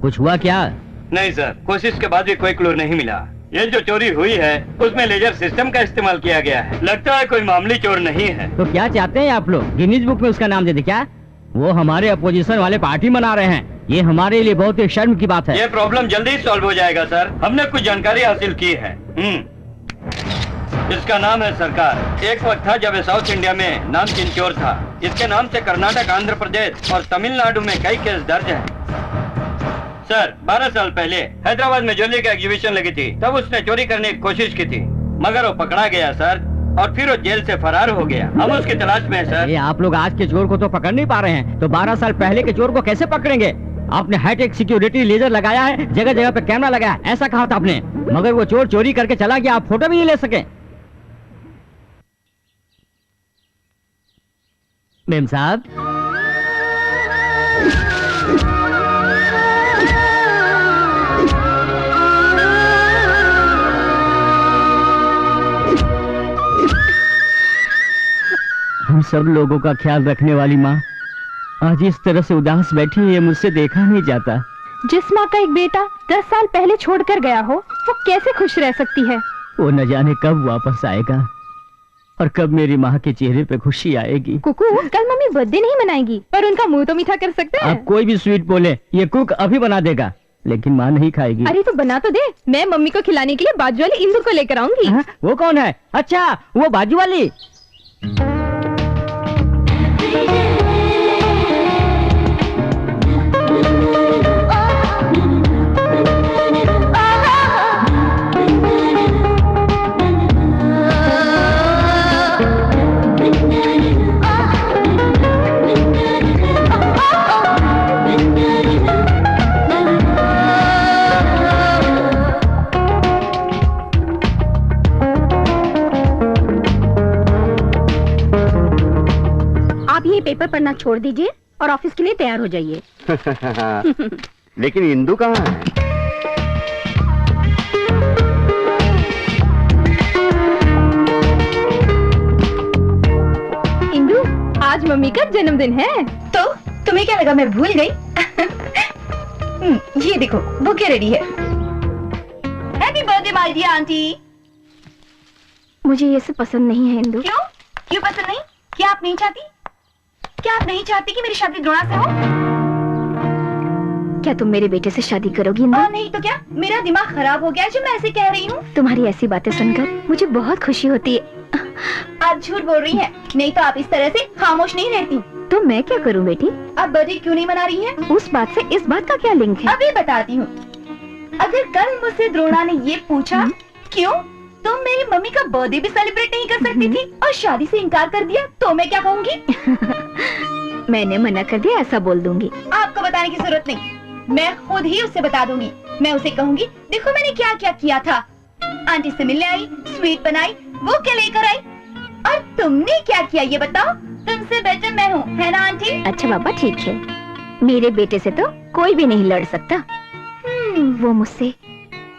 कुछ हुआ क्या? नहीं सर, कोशिश के बाद भी कोई क्लू नहीं मिला। ये जो चोरी हुई है उसमें लेजर सिस्टम का इस्तेमाल किया गया है। लगता है कोई मामूली चोर नहीं है। तो क्या चाहते हैं आप लोग? गिनीज बुक में उसका नाम दे दे क्या? वो हमारे अपोजिशन वाले पार्टी मना रहे हैं। ये हमारे लिए बहुत ही शर्म की बात है। ये प्रॉब्लम जल्दी सॉल्व हो जाएगा सर। हमने कुछ जानकारी हासिल की है। इसका नाम है सरकार। एक वक्त था जब ये साउथ इंडिया में नामचीन चोर था। इसके नाम से कर्नाटक, आंध्र प्रदेश और तमिलनाडु में कई केस दर्ज हैं। सर 12 साल पहले हैदराबाद में ज्वेलरी का एग्जीबिशन लगी थी, तब उसने चोरी करने की कोशिश की थी, मगर वो पकड़ा गया सर, और फिर वो जेल से फरार हो गया। हम उसकी तलाश में हैं सर। ये आप लोग आज के चोर को तो पकड़ नहीं पा रहे हैं, तो 12 साल पहले के चोर को कैसे पकड़ेंगे? आपने हाईटेक सिक्योरिटी लेजर लगाया है, जगह जगह पे कैमरा लगाया, ऐसा कहा था आपने, मगर वो चोर चोरी करके चला गया, आप फोटो भी नहीं ले सके। मेम साहब, हम सब लोगों का ख्याल रखने वाली माँ आज इस तरह से उदास बैठी है, ये मुझसे देखा नहीं जाता। जिस माँ का एक बेटा 10 साल पहले छोड़कर गया हो, वो कैसे खुश रह सकती है? वो न जाने कब वापस आएगा और कब मेरी माँ के चेहरे पे खुशी आएगी। कुकू, कल मम्मी बर्थडे नहीं मनाएगी, पर उनका मुंह तो मीठा कर सकते हैं। आप कोई भी स्वीट बोले, ये कुक अभी बना देगा, लेकिन माँ नहीं खाएगी। अरे तो बना तो दे, मैं मम्मी को खिलाने के लिए बाजू वाली इंदु को लेकर आऊंगी। वो कौन है? अच्छा, वो बाजू वाली। पेपर पढ़ना छोड़ दीजिए और ऑफिस के लिए तैयार हो जाइए। लेकिन इंदु कहाँ है? इंदु, आज मम्मी का जन्मदिन है। तो तुम्हें क्या लगा मैं भूल गई? ये देखो बुके रेडी है। Happy birthday my dear aunty. मुझे ये सब पसंद नहीं है इंदु। क्यों? क्यों पसंद नहीं? क्या आप नहीं चाहती? क्या आप नहीं चाहती कि मेरी शादी द्रोणा से हो? क्या तुम मेरे बेटे से शादी करोगी इंदु? और नहीं तो क्या, मेरा दिमाग खराब हो गया है जो मैं ऐसे कह रही हूँ। तुम्हारी ऐसी बातें सुनकर मुझे बहुत खुशी होती है। आप झूठ बोल रही हैं, नहीं तो आप इस तरह से खामोश नहीं रहती। तो मैं क्या करूं बेटी? आप बर्थडे क्यों नहीं मना रही हैं? उस बात से इस बात का क्या लिंक है? अभी बताती हूँ। अगर कल मुझसे द्रोणा ने ये पूछा क्यों तुम मेरी मम्मी का बर्थडे भी सेलिब्रेट नहीं कर सकती थी और शादी से इनकार कर दिया, तो मैं क्या कहूँगी? मैंने मना कर दिया ऐसा बोल दूंगी। आपको बताने की जरूरत नहीं, मैं खुद ही उसे बता दूंगी। मैं उसे कहूंगी देखो मैंने क्या क्या किया था। आंटी से मिलने आई, स्वीट बनाई, वो क्या लेकर आई, और तुमने क्या किया ये बताओ? तुमसे बेटर मैं हूँ, है ना आंटी? अच्छा बाबा ठीक है, मेरे बेटे से तो कोई भी नहीं लड़ सकता। वो मुझसे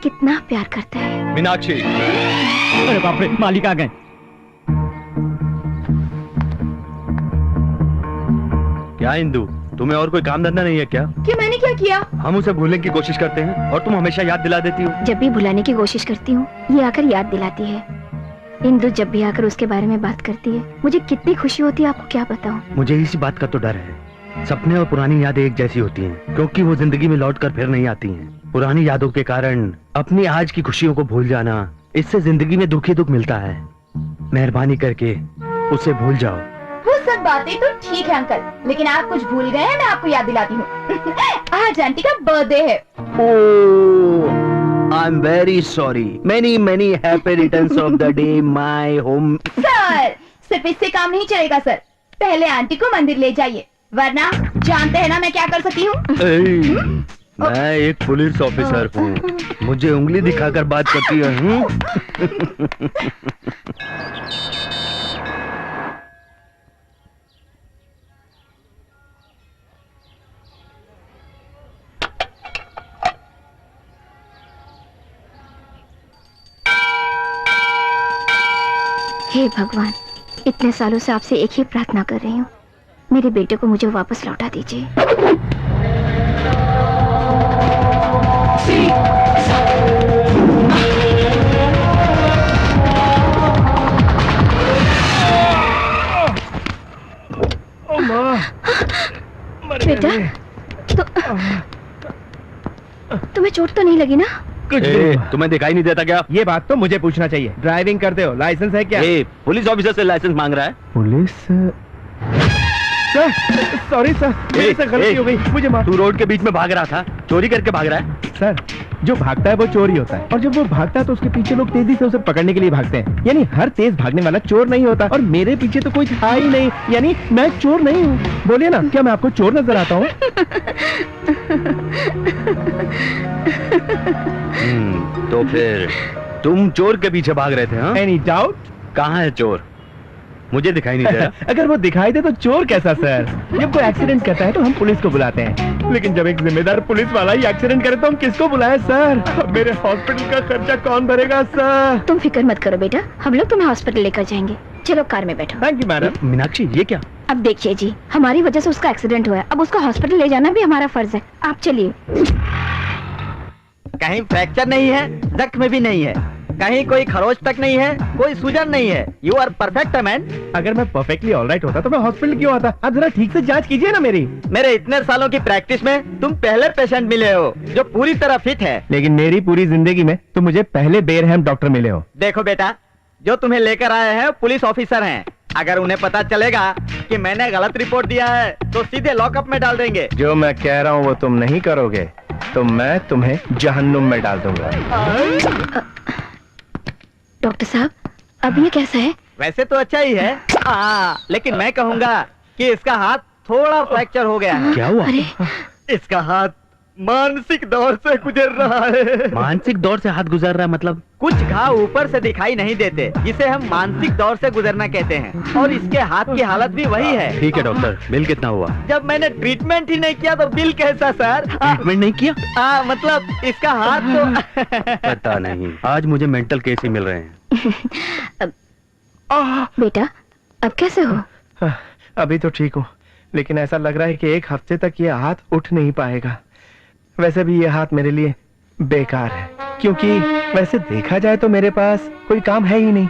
कितना प्यार करता है। मीनाक्षी, अरे बाप रे, मालिक आ गए। क्या इंदु, तुम्हें और कोई काम धंधा नहीं है क्या? कि मैंने क्या किया? हम उसे भूलने की कोशिश करते हैं और तुम हमेशा याद दिला देती हो। जब भी भुलाने की कोशिश करती हूँ ये आकर याद दिलाती है। इंदु जब भी आकर उसके बारे में बात करती है मुझे कितनी खुशी होती है, आपको क्या बताऊं। मुझे इसी बात का तो डर है। सपने और पुरानी यादें एक जैसी होती हैं, क्योंकि वो जिंदगी में लौट कर फिर नहीं आती हैं। पुरानी यादों के कारण अपनी आज की खुशियों को भूल जाना, इससे जिंदगी में दुख ही दुख मिलता है। मेहरबानी करके उसे भूल जाओ। वो सब बातें तो ठीक है अंकल, लेकिन आप कुछ भूल गए हैं, मैं आपको याद दिलाती हूँ। आज आंटी का बर्थडे है। I am very sorry. Many many happy returns of the day my home. Sir सिर्फ इससे काम नहीं चलेगा सर, पहले आंटी को मंदिर ले जाइए, वरना जानते हैं ना मैं क्या कर सकती हूँ। मैं एक पुलिस ऑफिसर हूँ, मुझे उंगली दिखाकर बात करती है। हे भगवान, इतने सालों से आपसे एक ही प्रार्थना कर रही हूँ, मेरे बेटे को मुझे वापस लौटा दीजिए। बेटा, तुम्हें चोट तो नहीं लगी ना? तुम्हें दिखाई नहीं देता क्या? ये बात तो मुझे पूछना चाहिए। ड्राइविंग करते हो, लाइसेंस है क्या? पुलिस ऑफिसर से लाइसेंस मांग रहा है। पुलिस? सर, सॉरी सर, मेरे से गलती हो गई, मुझे माफ। तू रोड के बीच में भाग रहा था, चोरी करके भाग रहा है? सर, जो भागता है वो चोर ही होता है, और जब वो भागता है तो उसके पीछे लोग तेजी से उसे पकड़ने के लिए भागते हैं। यानी हर तेज भागने वाला चोर नहीं होता, और मेरे पीछे तो कोई था ही नहीं, यानी मैं चोर नहीं हूँ। बोलिए ना, क्या मैं आपको चोर नजर आता हूँ? तो फिर तुम चोर के पीछे भाग रहे थे? हाँ? Any doubt? कहाँ है चोर? मुझे दिखाई नहीं दे रहा। अगर वो दिखाई दे तो चोर कैसा सर? जब कोई एक्सीडेंट करता है तो हम पुलिस को बुलाते हैं, लेकिन जब एक जिम्मेदार पुलिस वाला ही एक्सीडेंट करे तो हम किसको बुलाएं सर? अब मेरे हॉस्पिटल का खर्चा कौन भरेगा सर? तुम फिक्र मत करो बेटा, हम लोग तुम्हें हॉस्पिटल लेकर जाएंगे। चलो कार में बैठो। Thank you madam. मीनाक्षी, ये क्या? अब देखिए जी, हमारी वजह से उसका एक्सीडेंट हुआ है, अब उसको हॉस्पिटल ले जाना भी हमारा फर्ज है। आप चलिए। कहीं फ्रैक्चर नहीं है, जख्म भी नहीं है, कहीं कोई खरोच तक नहीं है, कोई सूजन नहीं है। You are perfect man. अगर मैं परफेक्टली ऑलराइट होता तो मैं हॉस्पिटल क्यों आता? आप जरा ठीक से जांच कीजिए ना मेरी। मेरे इतने सालों की प्रैक्टिस में तुम पहले पेशेंट मिले हो जो पूरी तरह फिट है। लेकिन मेरी पूरी जिंदगी में तो मुझे पहले बेरहम डॉक्टर मिले हो। देखो बेटा, जो तुम्हें लेकर आए हैं पुलिस ऑफिसर हैं। अगर उन्हें पता चलेगा कि मैंने गलत रिपोर्ट दिया है तो सीधे लॉकअप में डाल देंगे। जो मैं कह रहा हूँ वो तुम नहीं करोगे तो मैं तुम्हें जहन्नुम में डाल दूंगा। डॉक्टर साहब, अब ये कैसा है? वैसे तो अच्छा ही है, लेकिन मैं कहूँगा कि इसका हाथ थोड़ा फ्रैक्चर हो गया है। क्या हुआ? अरे इसका हाथ मानसिक दौर से गुजर रहा है। मानसिक दौर से हाथ गुजर रहा है मतलब? कुछ घाव ऊपर से दिखाई नहीं देते, जिसे हम मानसिक दौर से गुजरना कहते हैं, और इसके हाथ की हालत भी वही है। ठीक है डॉक्टर, बिल कितना हुआ? जब मैंने ट्रीटमेंट ही नहीं किया तो बिल कैसा सर? ट्रीटमेंट नहीं किया? मतलब इसका हाथ तो पता नहीं, आज मुझे मेंटल केस ही मिल रहे हैं। बेटा अब कैसे हो? अभी तो ठीक हूँ, लेकिन ऐसा लग रहा है कि एक हफ्ते तक ये हाथ उठ नहीं पाएगा। वैसे भी ये हाथ मेरे लिए बेकार है, क्योंकि वैसे देखा जाए तो मेरे पास कोई काम है ही नहीं,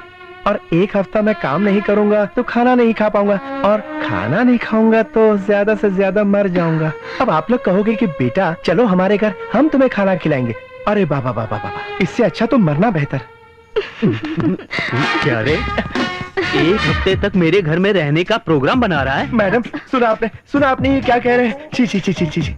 और एक हफ्ता मैं काम नहीं करूंगा तो खाना नहीं खा पाऊंगा, और खाना नहीं खाऊंगा तो ज्यादा से ज्यादा मर जाऊंगा। अब आप लोग कहोगे कि बेटा चलो हमारे घर, हम तुम्हें खाना खिलाएंगे। अरे बाबा बाबा बाबा, इससे अच्छा तो मरना बेहतर। क्या रे, एक हफ्ते तक मेरे घर में रहने का प्रोग्राम बना रहा है? मैडम सुना आपने ये क्या कह रहे हैं? छी छी छी छी छी।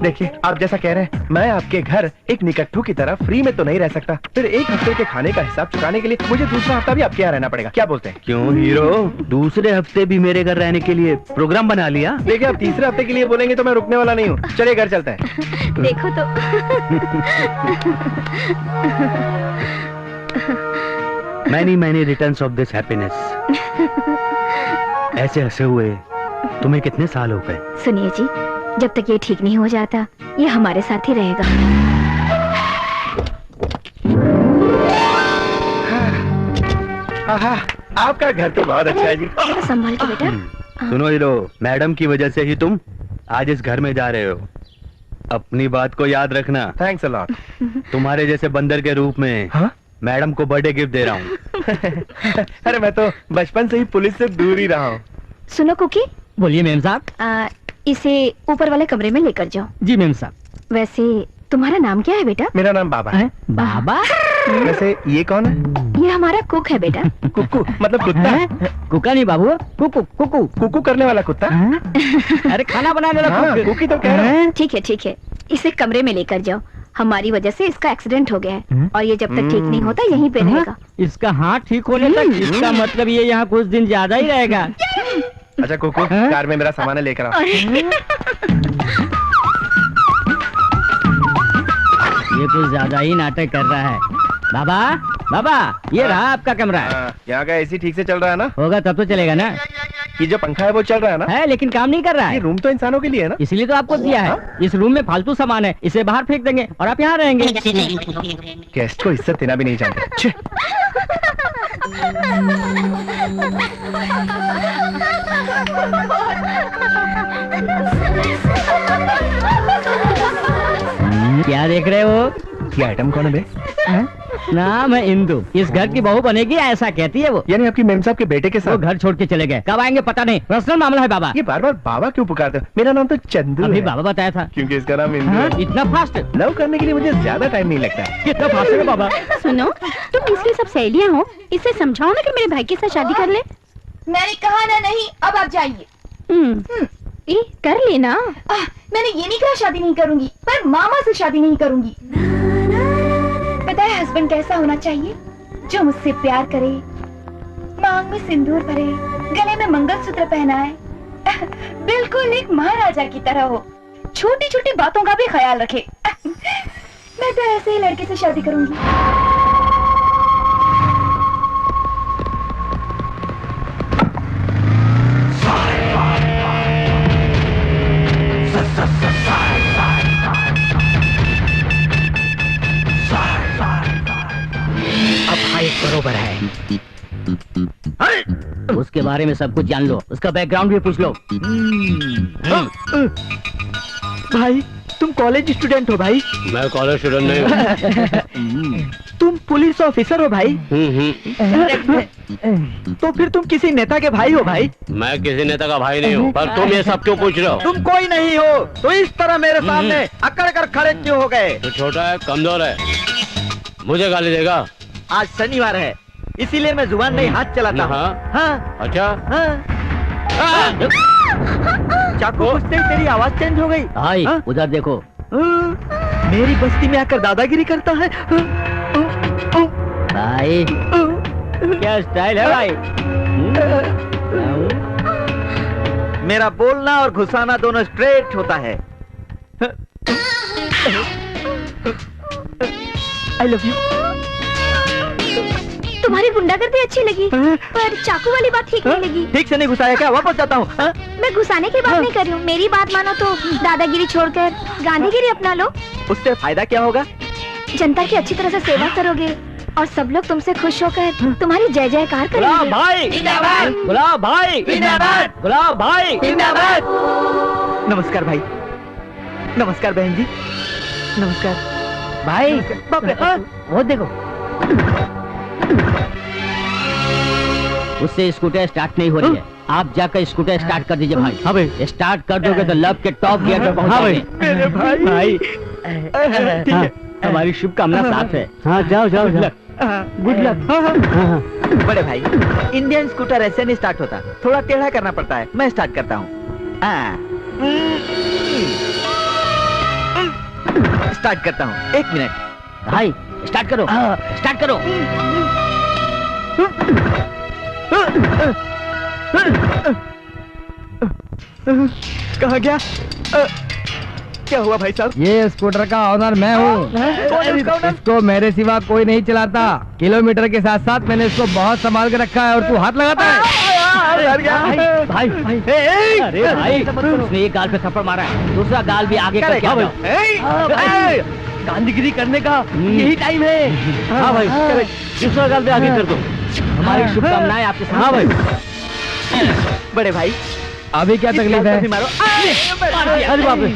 देखिए, आप जैसा कह रहे हैं, मैं आपके घर एक निकट्ठू की तरह फ्री में तो नहीं रह सकता। फिर एक हफ्ते के खाने का हिसाब चुकाने के लिए मुझे दूसरा हफ्ता भी आपके यहाँ रहना पड़ेगा। क्या बोलते हैं? क्यों हीरो, दूसरे हफ्ते भी मेरे घर रहने के लिए प्रोग्राम बना लिया? देखिए, आप तीसरे हफ्ते के लिए बोलेंगे तो मैं रुकने वाला नहीं हूँ। चलिए घर चलते हैं। देखो तो many returns of this happiness. ऐसे हंसे हुए तुम्हें कितने साल हो गए? सुनिए जी, जब तक ये ठीक नहीं हो जाता ये हमारे साथ ही रहेगा। आपका घर तो बहुत अच्छा है जी। जरा संभाल के बेटा। सुनो हीरो, मैडम की वजह से ही तुम आज इस घर में जा रहे हो। अपनी बात को याद रखना। Thanks a lot. तुम्हारे जैसे बंदर के रूप में मैडम को बर्थडे गिफ्ट दे रहा हूँ। अरे मैं तो बचपन से ही पुलिस से दूर ही रहा हूँ। सुनो कुकी, बोलिए मैम साहब। इसे ऊपर वाले कमरे में लेकर जाओ। जी मैम साहब। वैसे तुम्हारा नाम क्या है बेटा? मेरा नाम बाबा है। बाबा? वैसे ये कौन है? ये हमारा कुक है बेटा। कुकू मतलब कुत्ता? कुका नहीं बाबू, कुकू कुकू। कुकू करने वाला कुत्ता? अरे खाना बनाने वाला हाँ, कुक। कुकी तो कह रहा हूँ। ठीक है, इसे कमरे में लेकर जाओ। हमारी वजह से इसका एक्सीडेंट हो गया है, और ये जब तक ठीक नहीं होता यहीं पे रहेगा। इसका हाथ ठीक होने तक, इसका मतलब ये यहाँ कुछ दिन ज्यादा ही रहेगा। अच्छा कुकू, कार में मेरा सामान लेकर आओ। ये कुछ ज्यादा ही नाटक कर रहा है। बाबा ये रहा आपका कमरा। यहाँ का एसी ठीक से चल रहा है ना? होगा तब तो चलेगा ना। ये जो पंखा है वो चल रहा है ना? है, लेकिन काम नहीं कर रहा ये है। रूम तो इंसानों के लिए है ना? इसलिए तो आपको दिया है। इस रूम में फालतू सामान है, इसे बाहर फेंक देंगे और आप यहाँ रहेंगे। गेस्ट को इज्जत देना भी नहीं जानते। छे। क्या देख रहे हो? ये आइटम कौन है बे? नाम है इंदु। इस घर की बहू बनेगी ऐसा कहती है वो। यानी आपकी मेम साहब के बेटे के वो साथ? घर छोड़ के चले गए, कब आएंगे पता नहीं। पर्सनल मामला है बाबा। ये बार बार बाबा क्यों पुकारते हो? मेरा नाम तो चंदू अभी है। बाबा बताया था। क्योंकि इसका नाम इंदु हाँ? है। इतना फास्ट? लव करने के लिए मुझे ज्यादा टाइम नहीं लगता है। कितना फास्ट है बाबा? सुनो, तुम इसकी सब सहेलियां हो, इसे समझाओ ना कि मेरे भाई के साथ शादी कर ले। मैंने कहा ना नहीं, अब आप जाइए। कर लेना। मैंने ये नहीं कहा शादी नहीं करूंगी, पर मामा से शादी नहीं करूंगी। पता है हस्बैंड कैसा होना चाहिए? जो मुझसे प्यार करे, मांग में सिंदूर भरे, गले में मंगलसूत्र पहनाए, बिल्कुल एक महाराजा की तरह हो, छोटी छोटी बातों का भी ख्याल रखे। मैं तो ऐसे ही लड़के से शादी करूंगी। अब भाई बरोबर है। उसके बारे में सब कुछ जान लो, उसका बैकग्राउंड भी पूछ लो। भाई तुम कॉलेज स्टूडेंट हो भाई? मैं कॉलेज स्टूडेंट नहीं हूँ। तुम पुलिस ऑफिसर हो भाई? तो फिर तुम किसी नेता के भाई हो भाई? मैं किसी नेता का भाई नहीं हूँ, पर तुम ये सब क्यों पूछ रहे हो? तुम कोई नहीं हो तो इस तरह मेरे सामने अकड़ कर खड़े क्यों हो गए? तो छोटा है, कमजोर है, मुझे गाली देगा? आज शनिवार है, इसीलिए मैं जुबान नहीं हाथ चलाता हूँ। हाँ? हाँ? अच्छा, हाँ? चाकू घुसते ही तेरी आवाज चेंज हो गई। भाई हाँ? उधर देखो। मेरी बस्ती में आकर दादागिरी करता है। भाई क्या स्टाइल है भाई? मेरा बोलना और घुसाना दोनों स्ट्रेट होता है। I love you. तुम्हारी गुंडागर्दी अच्छी लगी, पर चाकू वाली बात ठीक नहीं लगी। ठीक से नहीं घुसाया क्या? वापस जाता हूँ। मैं घुसाने की बात नहीं कर रही हूँ, मेरी बात मानो तो दादागिरी छोड़कर गांधीगिरी अपना लो। उससे फायदा क्या होगा? जनता की अच्छी तरह से सेवा करोगे और सब लोग तुमसे खुश होकर तुम्हारी जय जयकार गुलाब करेंगे। भाई जिंदाबाद, गुलाब भाई जिंदाबाद, गुलाब भाई जिंदाबाद। नमस्कार भाई। नमस्कार बहन जी। नमस्कार भाई बाप रे। वो देखो, उससे स्कूटर स्टार्ट नहीं हो रही है। आप जाकर स्कूटर स्टार्ट कर दीजिए भाई। हाँ भाई, स्टार्ट कर दोगे तो लब के टॉप गियर पे पहुंच जाओगे। मेरे भाई। भाई ठीक है, हमारी शुभकामना साथ है। हाँ जाओ जाओ जाओ, गुड लक। बड़े भाई, इंडियन स्कूटर ऐसे नहीं स्टार्ट होता, थोड़ा टेढ़ा करना पड़ता है। मैं स्टार्ट करता हूँ। स्टार्ट करता हूँ, 1 मिनट। भाई स्टार्ट करो, स्टार्ट करो। कहाँ गया? क्या हुआ भाई साहब? ये स्कूटर का ऑनर मैं हूँ। इसको मेरे सिवा कोई नहीं चलाता। किलोमीटर के साथ साथ मैंने इसको बहुत संभाल के रखा है और तू हाथ लगाता है। भाई भाई, अरे भाई, उसने एक गाल पे थप्पड़ मारा है, दूसरा गाल भी आगे करके आ जाओ। गांधीगिरी करने का यही टाइम है। हाँ भाई, दूसरा गाल भी आगे कर दो। हमारी शुभकामनाएं आपके साथ। हाँ भाई। बड़े भाई, अभी क्या तकलीफ है? मारो। अरे बाप रे।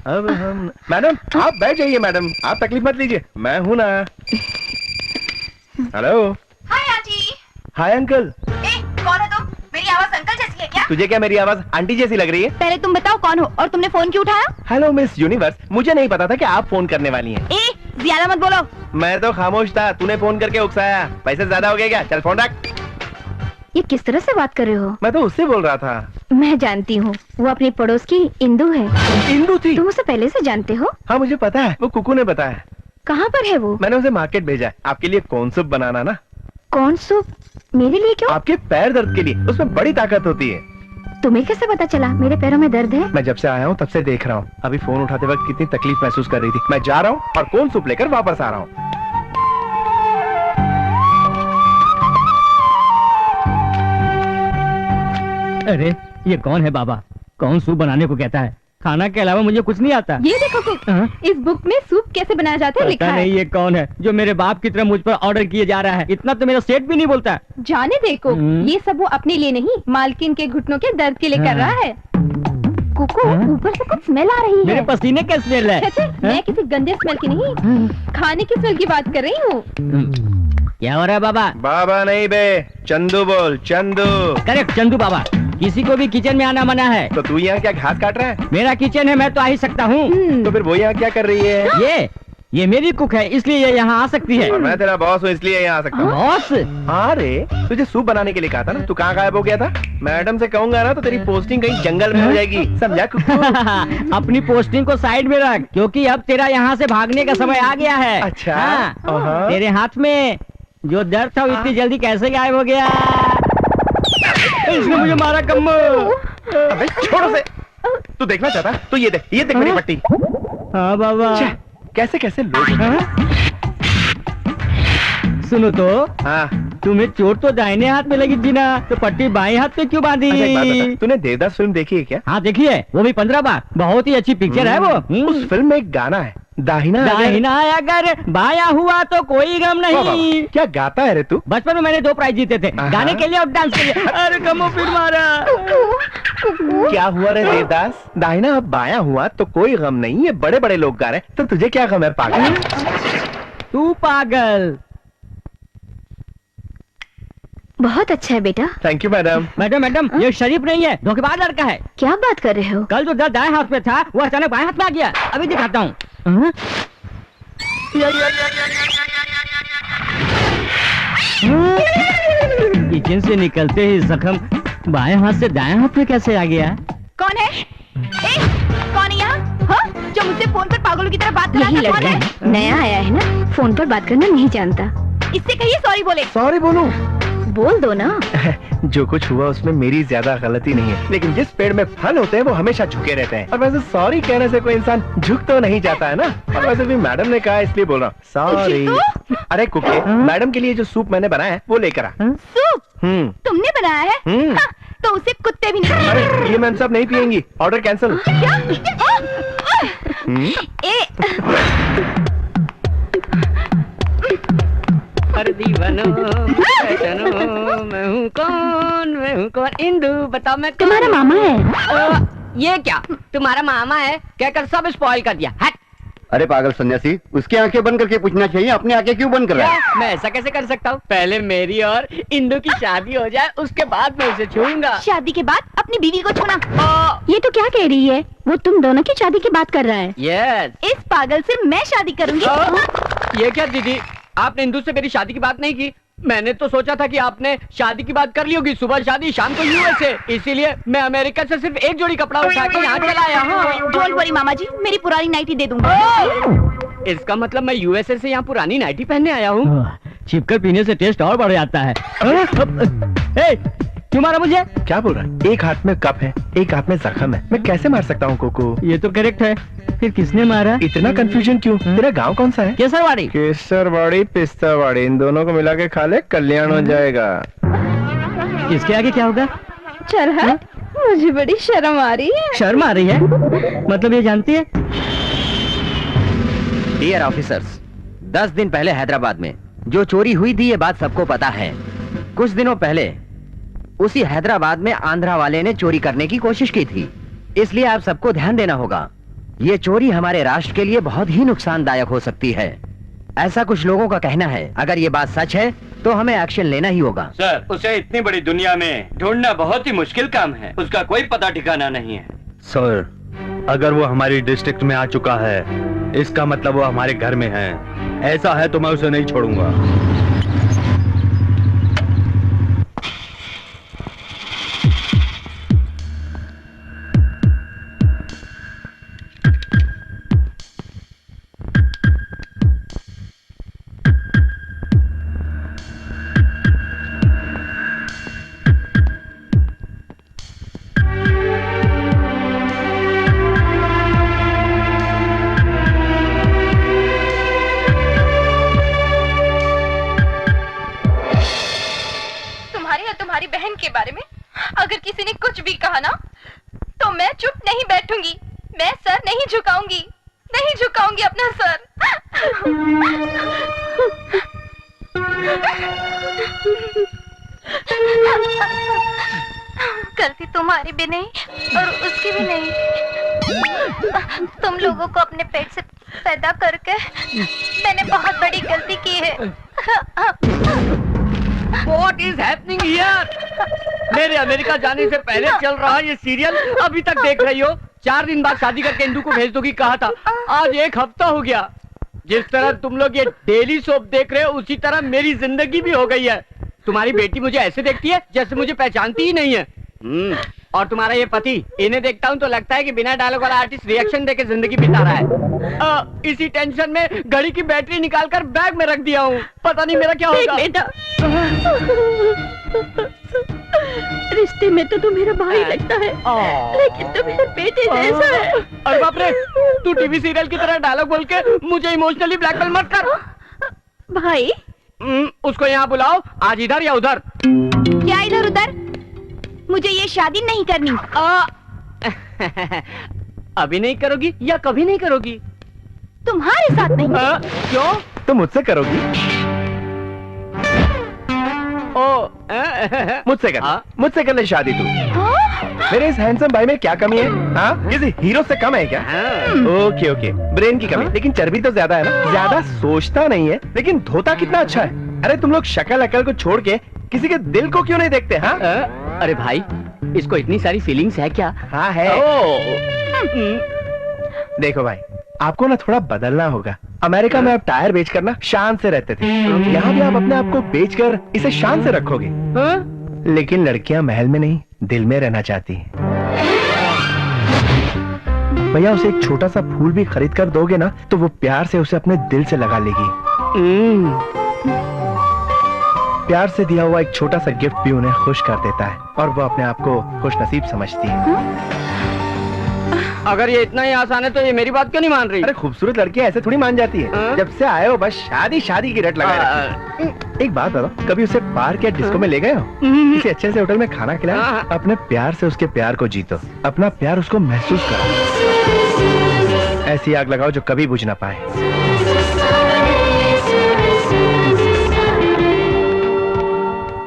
अब हम मैडम, आप बैठ जाइए मैडम, आप तकलीफ मत लीजिए, मैं हूँ ना। Hello. Hi aunty. Hi uncle. कौन है तुम? मेरी आवाज अंकल जैसी है क्या? तुझे क्या मेरी आवाज आंटी जैसी लग रही है? पहले तुम बताओ कौन हो और तुमने फोन क्यों उठाया? हेलो मिस यूनिवर्स, मुझे नहीं पता था कि आप फोन करने वाली हैं। ज्यादा मत बोलो। मैं तो खामोश था, तूने फोन करके उकसाया। पैसे ज्यादा हो गए क्या? चल फोन रख। ये किस तरह से बात कर रहे हो? मैं तो उससे बोल रहा था। मैं जानती हूँ, वो अपनी पड़ोस की इंदु है। इंदु थी? तुम उसे पहले से जानते हो? हाँ मुझे पता है, वो कुकू ने बताया। कहाँ पर है वो? मैंने उसे मार्केट भेजा है, आपके लिए कौन सूप बनाना ना। कौन सूप? मेरे लिए क्यों? आपके पैर दर्द के लिए, उसमें बड़ी ताकत होती है। तुम्हें कैसे पता चला मेरे पैरों में दर्द है? मैं जब से आया हूँ तब से देख रहा हूँ, अभी फोन उठाते वक्त कितनी तकलीफ महसूस कर रही थी। मैं जा रहा हूँ और कौन सूप लेकर वापस आ रहा हूँ। अरे ये कौन है बाबा? कौन सूप बनाने को कहता है? खाना के अलावा मुझे कुछ नहीं आता। ये देखो कुक, इस बुक में सूप कैसे बनाया जाता है लिखा पता है। नहीं ये कौन है जो मेरे बाप की तरह मुझ पर ऑर्डर किए जा रहा है। इतना तो मेरा सेठ भी नहीं बोलता। जाने देखो, ये सब वो अपने लिए नहीं, मालकिन के घुटनों के दर्द के लिए कर रहा है। कुकू, ऊपर से कुछ स्मेल आ रही मेरे है। पसीने का स्मेल है। मैं किसी गंदे स्मेल की नहीं, खाने की स्मेल की बात कर रही हूँ। क्या हो रहा है बाबा? बाबा नहीं बे, चंदू बोल, चंदू। करेक्ट, चंदू बाबा। किसी को भी किचन में आना मना है। तो तू यहाँ क्या घास काट रहा है? मेरा किचन है, मैं तो आ ही सकता हूँ। तो फिर वो यहाँ क्या कर रही है? ये मेरी कुक है, इसलिए ये यहाँ आ सकती है। और मैं तेरा बॉस हूँ, इसलिए यहाँ आ सकता हूँ। बॉस? हाँ रे, तुझे सूप बनाने के लिए कहा था ना, तू कहाँ गायब हो गया था? मैडम से कहूंगा ना तो तेरी पोस्टिंग कहीं जंगल में हो जाएगी, समझा कुकू? अपनी पोस्टिंग को साइड में रख, क्योंकि अब तेरा यहाँ से भागने का समय आ गया है। अच्छा। हाँ, तेरे हाथ में जो दर्द था वो इतनी जल्दी कैसे गायब हो गया? इसने मुझे मारा कम्मो। अबे छोड़ उसे। तू देखना चाहता? तो ये देख मेरी पट्टी। हाँ बाबा। कैसे कैसे लोग होते हैं। सुनो तो, हाँ तुम्हें चोट तो दाहिने हाथ में लगी थी ना, तो पट्टी बाएं हाथ पे क्यों बांधी? अच्छा, एक बात बता, तूने देवदास फिल्म देखी है क्या? हाँ देखी है, वो भी 15 बार। बहुत ही अच्छी पिक्चर है वो। उस फिल्म में एक गाना है, दाहिना अगर बाया हुआ तो कोई गम नहीं। क्या गाता है रे तू? बचपन में मैंने 2 प्राइज जीते थे, गाने के लिए और डांस के लिए। अरे कमो फिर मारा। क्या हुआ रे देवदास? दाहिना अब बाया हुआ तो कोई गम नहीं, ये बड़े बड़े लोग गा रहे हैं, तो तुझे क्या गम है पागल? तू पागल। बहुत अच्छा है बेटा। Thank you madam. मैडम, ये शरीफ नहीं है, धोखेबाज लड़का है। क्या बात कर रहे हो? कल जो दर्द दाएं हाथ में था वो अचानक बाएं हाथ में आ गया। अभी दिखाता हूँ। किचन से निकलते ही जख्म बाएं हाथ से दाएं हाथ में कैसे आ गया? कौन है? कौन है यहाँ? हाँ? जो मुझसे फोन पर पागलों की तरह बात कर यही रहा था, कौन लड़का है? नया आया है ना, फोन पर बात करना नहीं जानता। इससे कहिए सॉरी बोले। सॉरी बोलूं? बोल दो ना। जो कुछ हुआ उसमें मेरी ज्यादा गलती नहीं है, लेकिन जिस पेड़ में फल होते हैं वो हमेशा झुके रहते हैं। और वैसे सॉरी कहने से कोई इंसान झुक तो नहीं जाता है ना। और वैसे भी मैडम ने कहा इसलिए बोल रहा हूँ सॉरी। अरे कुके, मैडम के लिए जो सूप मैंने बनाया है वो लेकर आ। सूप तुमने बनाया है? हाँ, तो उसे कुत्ते भी नहीं। अरे ये मैम सब नहीं पियेंगी, ऑर्डर कैंसिल। क्या? अरे दीवानो मैं हूँ कौन इंदु बताओ मैं तुम्हारा मामा है। ये क्या तुम्हारा मामा है कहकर सब स्पॉइल कर दिया। हट। अरे पागल सन्यासी, उसकी आंखें बंद करके पूछना चाहिए, अपनी आंखें क्यों बंद कर रहा है? मैं ऐसा कैसे कर सकता हूँ? पहले मेरी और इंदु की शादी हो जाए उसके बाद मैं उसे छूऊंगा। शादी के बाद अपनी बीवी को छूना? ये तो क्या कह रही है? वो तुम दोनों की शादी की बात कर रहा है। यस। इस पागल से मैं शादी करूंगी। ये क्या दीदी, आपने इंदु से मेरी शादी की बात नहीं की? मैंने तो सोचा था कि आपने शादी की बात कर ली होगी, सुबह शादी शाम को यूएसए, इसीलिए मैं अमेरिका से सिर्फ एक जोड़ी कपड़ा उठा के यहाँ चला आया। डोंट वरी मामा जी, मेरी पुरानी नाइटी दे दूंगा। इसका मतलब मैं यूएसए से यहाँ पुरानी नाइटी पहनने आया हूँ। छिपकर पीने से टेस्ट और बढ़ जाता है। क्यों मारा मुझे? क्या बोल रहा है? एक हाथ में कप है, एक हाथ में जख्म है, मैं कैसे मार सकता हूँ कोको? ये तो करेक्ट है, फिर किसने मारा? इतना कंफ्यूजन क्यों? तेरा गांव कौन सा है? केसरवाड़ी। केसरवाड़ी पिस्तावाड़ी, इन दोनों को मिला के खा ले, कल्याण हो जाएगा। इसके आगे क्या होगा? चल है, मुझे बड़ी शर्म आ रही है। शर्म आ रही है? मतलब ये जानती है? डियर ऑफिसर्स, 10 दिन पहले हैदराबाद में जो चोरी हुई थी ये बात सबको पता है। कुछ दिनों पहले उसी हैदराबाद में आंध्रा वाले ने चोरी करने की कोशिश की थी, इसलिए आप सबको ध्यान देना होगा। ये चोरी हमारे राष्ट्र के लिए बहुत ही नुकसानदायक हो सकती है, ऐसा कुछ लोगों का कहना है। अगर ये बात सच है तो हमें एक्शन लेना ही होगा। सर, उसे इतनी बड़ी दुनिया में ढूंढना बहुत ही मुश्किल काम है, उसका कोई पता ठिकाना नहीं है। सर, अगर वो हमारी डिस्ट्रिक्ट में आ चुका है इसका मतलब वो हमारे घर में है। ऐसा है तो मैं उसे नहीं छोड़ूंगा। तुम्हारी बहन के बारे में अगर किसी ने कुछ भी कहा ना तो मैं चुप नहीं बैठूंगी, मैं सर नहीं झुकाऊंगी, नहीं झुकाऊंगी अपना सर। गलती तुम्हारी भी नहीं और उसकी भी नहीं, तुम लोगों को अपने पेट से पैदा करके मैंने बहुत बड़ी गलती की है। What is happening here? मेरे अमेरिका जाने से पहले चल रहा ये सीरियल अभी तक देख रही हो? 4 दिन बाद शादी करके इंदु को भेज दोगी कहा था, आज 1 हफ्ता हो गया। जिस तरह तुम लोग ये डेली सोप देख रहे हो उसी तरह मेरी जिंदगी भी हो गई है। तुम्हारी बेटी मुझे ऐसे देखती है जैसे मुझे पहचानती ही नहीं है। और तुम्हारा ये पति, इन्हें देखता हूँ तो लगता है कि बिना डायलॉग वाला आर्टिस्ट रिएक्शन देके जिंदगी बिता रहा है। इसी टेंशन में घड़ी की बैटरी निकालकर बैग में रख दिया हूँ, पता नहीं मेरा क्या होगा। बेटा, रिश्ते में तो तू मेरा भाई लगता है, लेकिन तू मेरे बेटे जैसा है। अरे बाप रे, तू टीवी सीरियल की तरह डायलॉग बोल के मुझे इमोशनली ब्लैकमेल मत कर। भाई, उसको यहाँ बुलाओ, आज इधर या उधर। क्या इधर उधर? मुझे ये शादी नहीं करनी। अभी नहीं करोगी या कभी नहीं करोगी? तुम्हारे साथ नहीं। क्यों? तो मुझसे करोगी? मुझसे कर, मुझसे कर ले शादी तू। मेरे इस हैंडसम भाई में क्या कमी है? हाँ, किसी हीरो से कम है क्या? ओके ओके, ब्रेन की कमी, लेकिन चर्बी तो ज्यादा है ना। ज्यादा सोचता नहीं है, लेकिन धोता कितना अच्छा है। अरे तुम लोग शक्ल अकल को छोड़ के किसी के दिल को क्यों नहीं देखते? हाँ, अरे भाई, इसको इतनी सारी फीलिंग्स है क्या? हाँ है। देखो भाई, आपको ना थोड़ा बदलना होगा। अमेरिका में आप टायर बेचकर ना शान से रहते थे, यहाँ भी आप अपने आप को बेचकर इसे शान से रखोगे। लेकिन लड़कियां महल में नहीं, दिल में रहना चाहती हैं। भैया, उसे एक छोटा सा फूल भी खरीद कर दोगे ना तो वो प्यार से उसे अपने दिल से लगा लेगी। प्यार से दिया हुआ एक छोटा सा गिफ्ट भी उन्हें खुश कर देता है और वो अपने आप को खुश नसीब समझती है। अगर ये इतना ही आसान है तो ये मेरी बात क्यों नहीं मान रही? अरे खूबसूरत लड़कियां ऐसे थोड़ी मान जाती है। जब से आए हो बस शादी शादी की रट लगाए रखी है। एक बात बताओ, कभी उसे पार्क या डिस्को में ले गए हो? किसी अच्छे से होटल में खाना खिलाया? अपने प्यार से उसके प्यार को जीतो, अपना प्यार उसको महसूस करो। ऐसी आग लगाओ जो कभी बुझ ना पाए।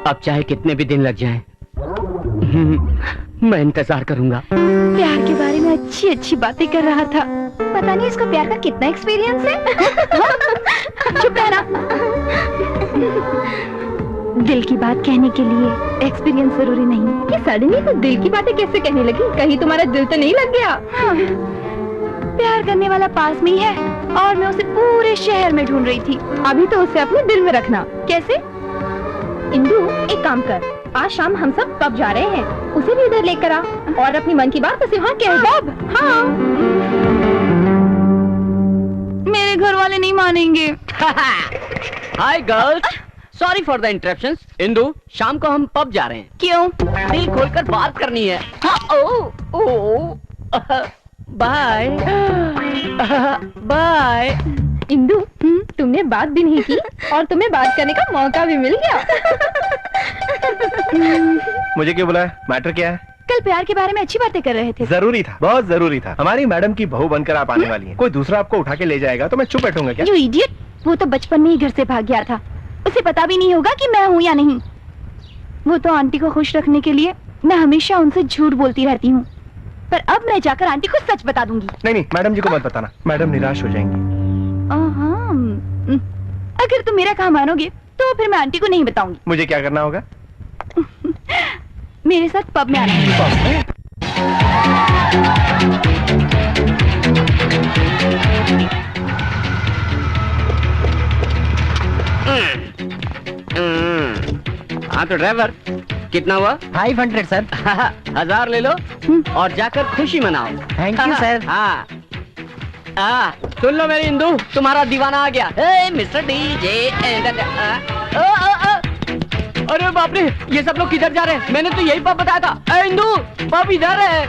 अब चाहे कितने भी दिन लग जाएं, मैं इंतजार करूंगा। प्यार के बारे में अच्छी अच्छी बातें कर रहा था। पता नहीं इसको प्यार का कितना एक्सपीरियंस है। चुप रहना। दिल की बात कहने के लिए एक्सपीरियंस जरूरी नहीं। ये सडनली तो दिल की बातें कैसे कहने लगी? कहीं तुम्हारा दिल तो नहीं लग गया? हाँ। प्यार करने वाला पास में ही है और मैं उसे पूरे शहर में ढूंढ रही थी। अभी तो उसे अपने दिल में रखना। कैसे? इंदु, एक काम कर, आज शाम हम सब पब जा रहे हैं, उसे भी इधर लेकर आ और अपनी मन की बात उसे वहाँ कह दे। हाँ। मेरे घर वाले नहीं मानेंगे। Hi girls, sorry for the interruptions. Indu, शाम को हम पब जा रहे हैं। क्यों? दिल खोलकर बात करनी है। हाँ, ओ, बाय बाय। इंदु, तुमने बात भी नहीं की और तुम्हें बात करने का मौका भी मिल गया। मुझे क्यों बुलाया? मैटर क्या है? कल प्यार के बारे में अच्छी बातें कर रहे थे। जरूरी था, बहुत जरूरी था। हमारी मैडम की बहू बनकर आप आने वाली हैं। कोई दूसरा आपको उठा के ले जाएगा तो मैं चुप बैठूंगा क्या? यू इडियट, वो तो बचपन में ही घर से भाग गया था। उसे पता भी नहीं होगा कि मैं हूँ या नहीं। वो तो आंटी को खुश रखने के लिए मैं हमेशा उनसे झूठ बोलती रहती हूँ, पर अब मैं जाकर आंटी को सच बता दूंगी। नहीं, मैडम जी को मत बताना, मैडम निराश हो जाएंगी। अगर तुम मेरा कहा मानोगे तो फिर मैं आंटी को नहीं बताऊंगी। मुझे क्या करना होगा? मेरे साथ पब में आना है। हाँ तो ड्राइवर, कितना हुआ? 500 सर। 1000 ले लो और जाकर खुशी मनाओ। Thank you sir. हाँ, सुन लो मेरी इंदु, तुम्हारा दीवाना आ गया। हे मिस्टर डीजे। अरे बाप रे, ये सब लोग किधर जा रहे हैं? मैंने तो यही पब बताया था। इंदु, पब इधर है।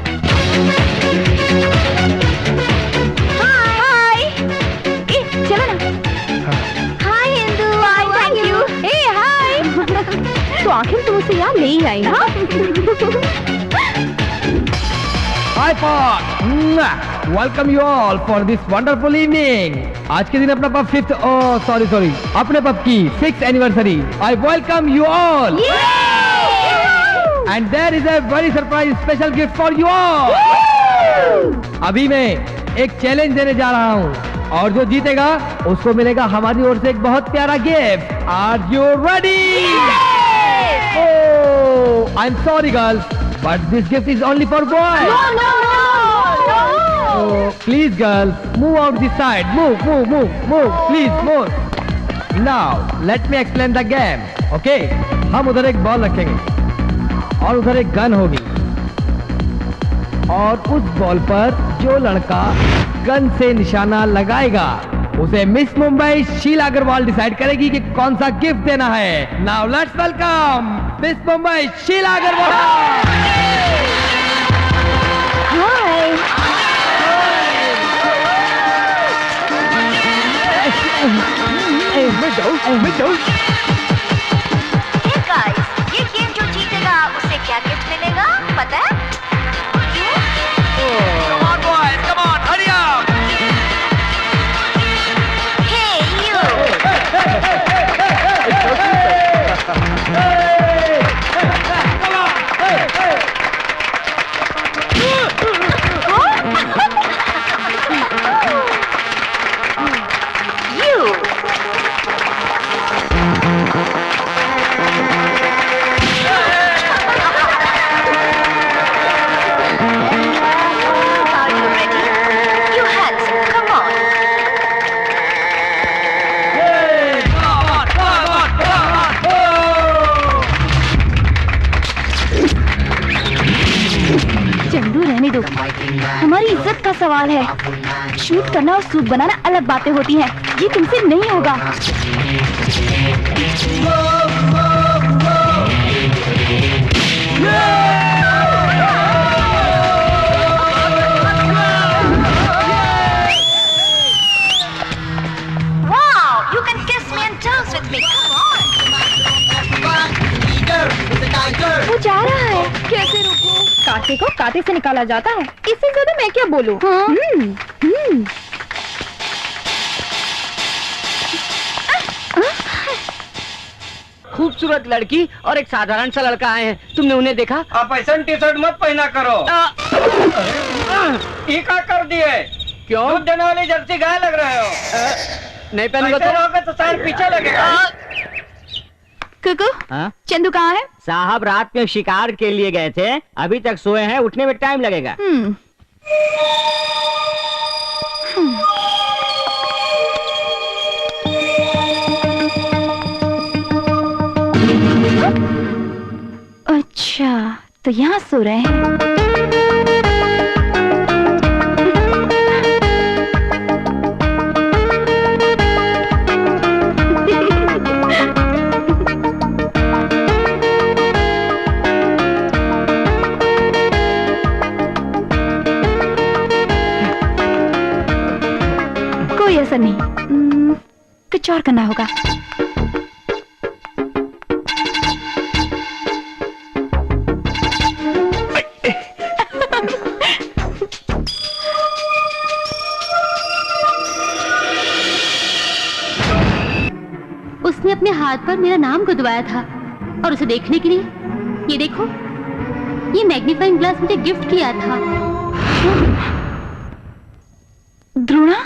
हाय, चलो ना। Hi Indu, thank you. Hey hi. तो आखिर तुम उसे यहाँ ले ही आई। हाँ। हाय पॉट, welcome you all for this wonderful evening. आज के दिन अपना पब फिफ्थ, सॉरी, अपने पब की 6th anniversary. I welcome you all and there is a very surprise special gift for you all. अभी मैं एक चैलेंज देने जा रहा हूँ और जो जीतेगा उसको मिलेगा हमारी ओर से एक बहुत प्यारा gift. Are you ready? Oh, I am sorry girls, but this gift is only for boys. No. Oh, please girls, move out this side. Move. Please move. Now, let me explain the game. Okay? हम उधर एक ball रखेंगे और उधर एक gun होगी और उस बॉल पर जो लड़का गन से निशाना लगाएगा उसे मिस मुंबई शीला अग्रवाल डिसाइड करेगी कि कौन सा गिफ्ट देना है। Now let's welcome Miss Mumbai Sheela Agarwal. Hi. मैं जाऊं। Hey guys, ये गेम जो जीतेगा उसे क्या गिफ्ट मिलेगा पता है? Come on boys, come on, hurry up. Hey you. हमारी इज्जत का सवाल है। शूट करना और सूप बनाना अलग बातें होती हैं। ये तुमसे नहीं होगा। कांटे को कांटे से निकाला जाता है, इससे ज्यादा मैं क्या बोलूं? खूबसूरत लड़की और एक साधारण सा लड़का आए हैं, तुमने उन्हें देखा? आप ऐसा टी शर्ट मत पहना करो। ये क्या कर दिए? क्यों? दूध देने वाली जर्सी गाय लग रहे हो। नहीं पहनूंगा ऐसे रहोगे तो शायद पीछे लगेगा। कुकू, हाँ? चंदू कहाँ है? साहब रात में शिकार के लिए गए थे, अभी तक सोए हैं, उठने में टाइम लगेगा। अच्छा, तो यहाँ सो रहे हैं। कोई असर नहीं, कुछ और करना होगा। उसने अपने हाथ पर मेरा नाम गुदवाया था और उसे देखने के लिए ये देखो, ये मैग्नीफाइंग ग्लास मुझे गिफ्ट किया था। द्रोणा,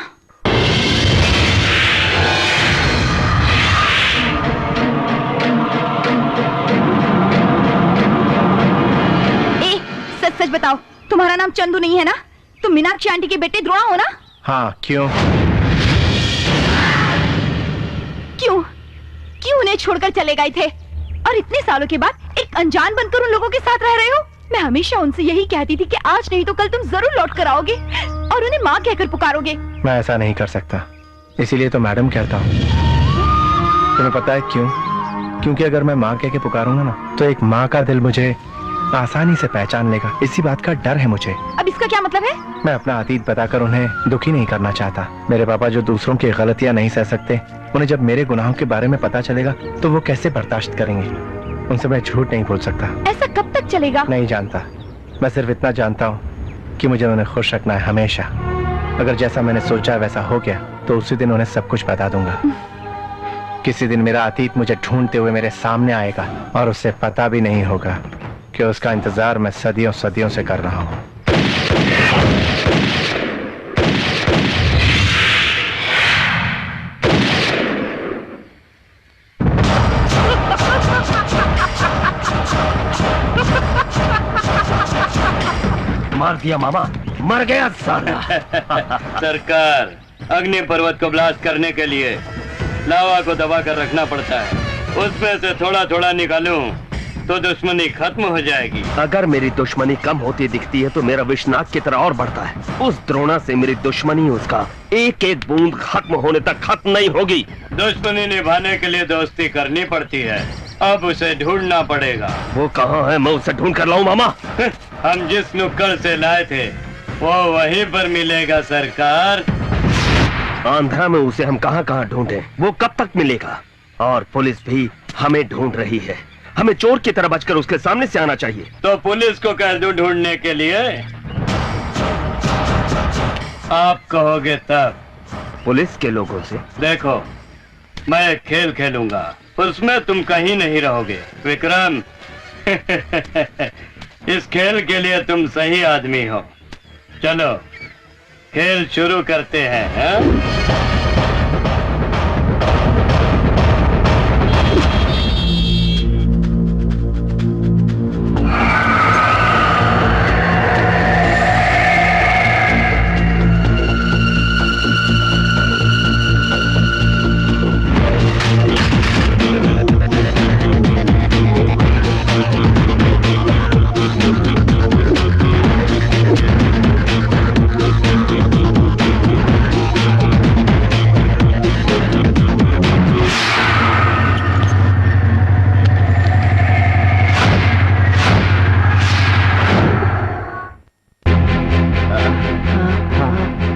सच सच बताओ, तुम्हारा नाम चंदू नहीं है ना? तुम मीनाक्षी आंटी के बेटे द्रोणा हो ना? हाँ, क्यों? क्यों उन्हें छोड़कर चले गए थे और इतने सालों के बाद एक अनजान बनकर उन लोगों के साथ रह रहे हो? मैं हमेशा उनसे यही कहती थी कि आज नहीं तो कल तुम जरूर लौट कर आओगे और उन्हें माँ कहकर पुकारोगे। मैं ऐसा नहीं कर सकता, इसीलिए तो मैडम कहता हूँ। तुम्हें पता है क्यों? क्योंकि अगर मैं माँ कह के पुकारूंगा ना, तो एक माँ का दिल मुझे आसानी से पहचान लेगा। इसी बात का डर है मुझे। अब इसका क्या मतलब है? मैं अपना अतीत बताकर उन्हें दुखी नहीं करना चाहता। मेरे पापा जो दूसरों की गलतियां नहीं सह सकते, उन्हें जब मेरे गुनाहों के बारे में पता चलेगा तो वो कैसे बर्दाश्त करेंगे? उनसे मैं झूठ नहीं बोल सकता। ऐसा कब तक चलेगा? नहीं जानता, मैं सिर्फ इतना जानता हूँ कि मुझे उन्हें खुश रखना है हमेशा। अगर जैसा मैंने सोचा वैसा हो गया तो उसी दिन उन्हें सब कुछ बता दूंगा। किसी दिन मेरा अतीत मुझे ढूंढते हुए मेरे सामने आएगा और उसे पता भी नहीं होगा कि उसका इंतजार मैं सदियों सदियों से कर रहा हूँ। मार दिया मामा, मर गया साला। सरकार, अग्नि पर्वत को ब्लास्ट करने के लिए लावा को दबा कर रखना पड़ता है। उसमें से थोड़ा थोड़ा निकालूं तो दुश्मनी खत्म हो जाएगी। अगर मेरी दुश्मनी कम होती दिखती है तो मेरा विषनाग की तरह और बढ़ता है। उस द्रोणा से मेरी दुश्मनी, उसका एक एक बूंद खत्म होने तक खत्म नहीं होगी। दुश्मनी निभाने के लिए दोस्ती करनी पड़ती है, अब उसे ढूंढना पड़ेगा। वो कहाँ है? मैं उसे ढूंढ कर लाऊं मामा। हम जिस नुक्कड़ से लाए थे वो वहीं पर मिलेगा सरकार। आंध्रा में उसे हम कहाँ कहाँ ढूंढे, वो कब तक मिलेगा? और पुलिस भी हमें ढूंढ रही है। हमें चोर की तरह बचकर उसके सामने से आना चाहिए। तो पुलिस को कह दूं ढूंढने के लिए? आप कहोगे तब। पुलिस के लोगों से? देखो, मैं एक खेल खेलूंगा, उसमें तुम कहीं नहीं रहोगे। विक्रम, इस खेल के लिए तुम सही आदमी हो। चलो खेल शुरू करते हैं, हाँ?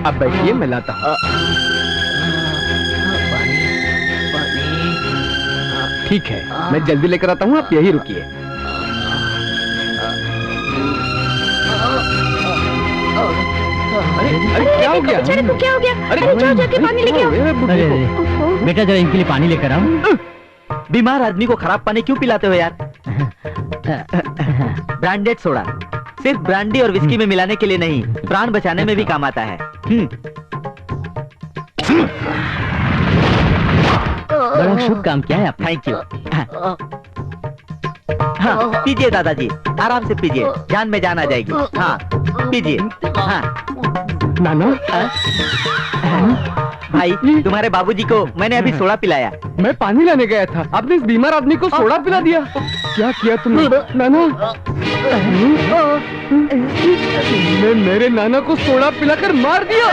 अब बैठिए, मैं लाता हूँ। ठीक है, मैं जल्दी लेकर आता हूँ, आप यही रुकिए। अरे क्या हो गया? बेचारे को क्या हो गया? अरे जाओ जाके पानी लेके आओ। अरे बेटा जरा इनके लिए पानी लेकर आओ। बीमार आदमी को खराब पानी क्यों पिलाते हो यार? ब्रांडेड सोडा सिर्फ ब्रांडी और विस्की में मिलाने के लिए नहीं, प्राण बचाने में भी काम आता है। बड़ा शुभ काम किया है आपने। Thank you. हाँ, पीजिए दादाजी, आराम से पीजिए, जान में जान आ जाएगी। हाँ पीजिए। हाँ नाना, भाई तुम्हारे बाबूजी को मैंने अभी सोडा पिलाया। मैं पानी लाने गया था, आपने इस बीमार आदमी को सोडा पिला दिया। क्या किया तुमने नाना? तुमने मेरे नाना को सोडा पिलाकर मार दिया।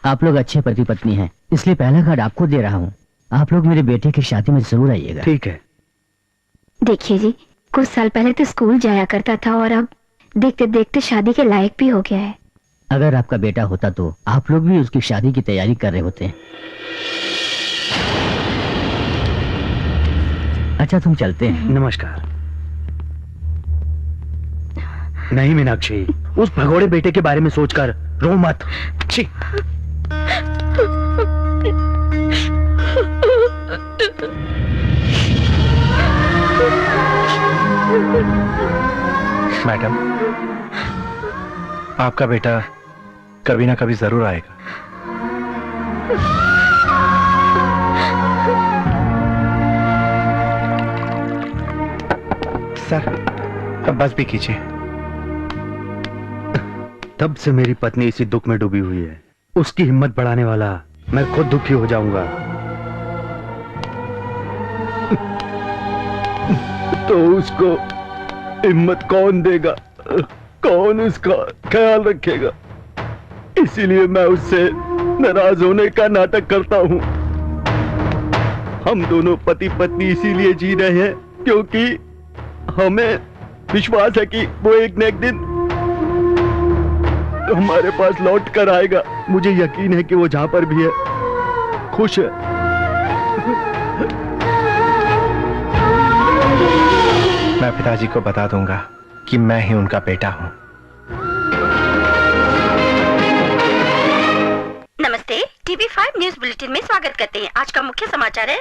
आप लोग अच्छे पति पत्नी हैं, इसलिए पहला कार्ड आपको दे रहा हूँ। आप लोग मेरे बेटे की शादी में जरूर आइएगा। ठीक है। देखिए जी, कुछ साल पहले तो स्कूल जाया करता था और अब देखते देखते शादी के लायक भी हो गया है। अगर आपका बेटा होता तो आप लोग भी उसकी शादी की तैयारी कर रहे होते। अच्छा तुम चलते हैं। नमस्कार। नहीं मीनाक्षी, उस भगोड़े बेटे के बारे में सोचकर रो मत। छी। मैडम, आपका बेटा कभी ना कभी जरूर आएगा। सर, अब बस भी कीजिए। तब से मेरी पत्नी इसी दुख में डूबी हुई है। उसकी हिम्मत बढ़ाने वाला मैं खुद दुखी हो जाऊंगा। तो उसको हिम्मत कौन देगा? कौन उसका ख्याल रखेगा? इसीलिए मैं उससे नाराज होने का नाटक करता हूं। हम दोनों पति पत्नी इसीलिए जी रहे हैं क्योंकि हमें विश्वास है कि वो एक न एक दिन हमारे पास लौट कर आएगा। मुझे यकीन है कि वो जहां पर भी है खुश है। मैं पिताजी को बता दूंगा कि मैं ही उनका बेटा हूं। नमस्ते, TV5 न्यूज बुलेटिन में स्वागत करते हैं। आज का मुख्य समाचार है,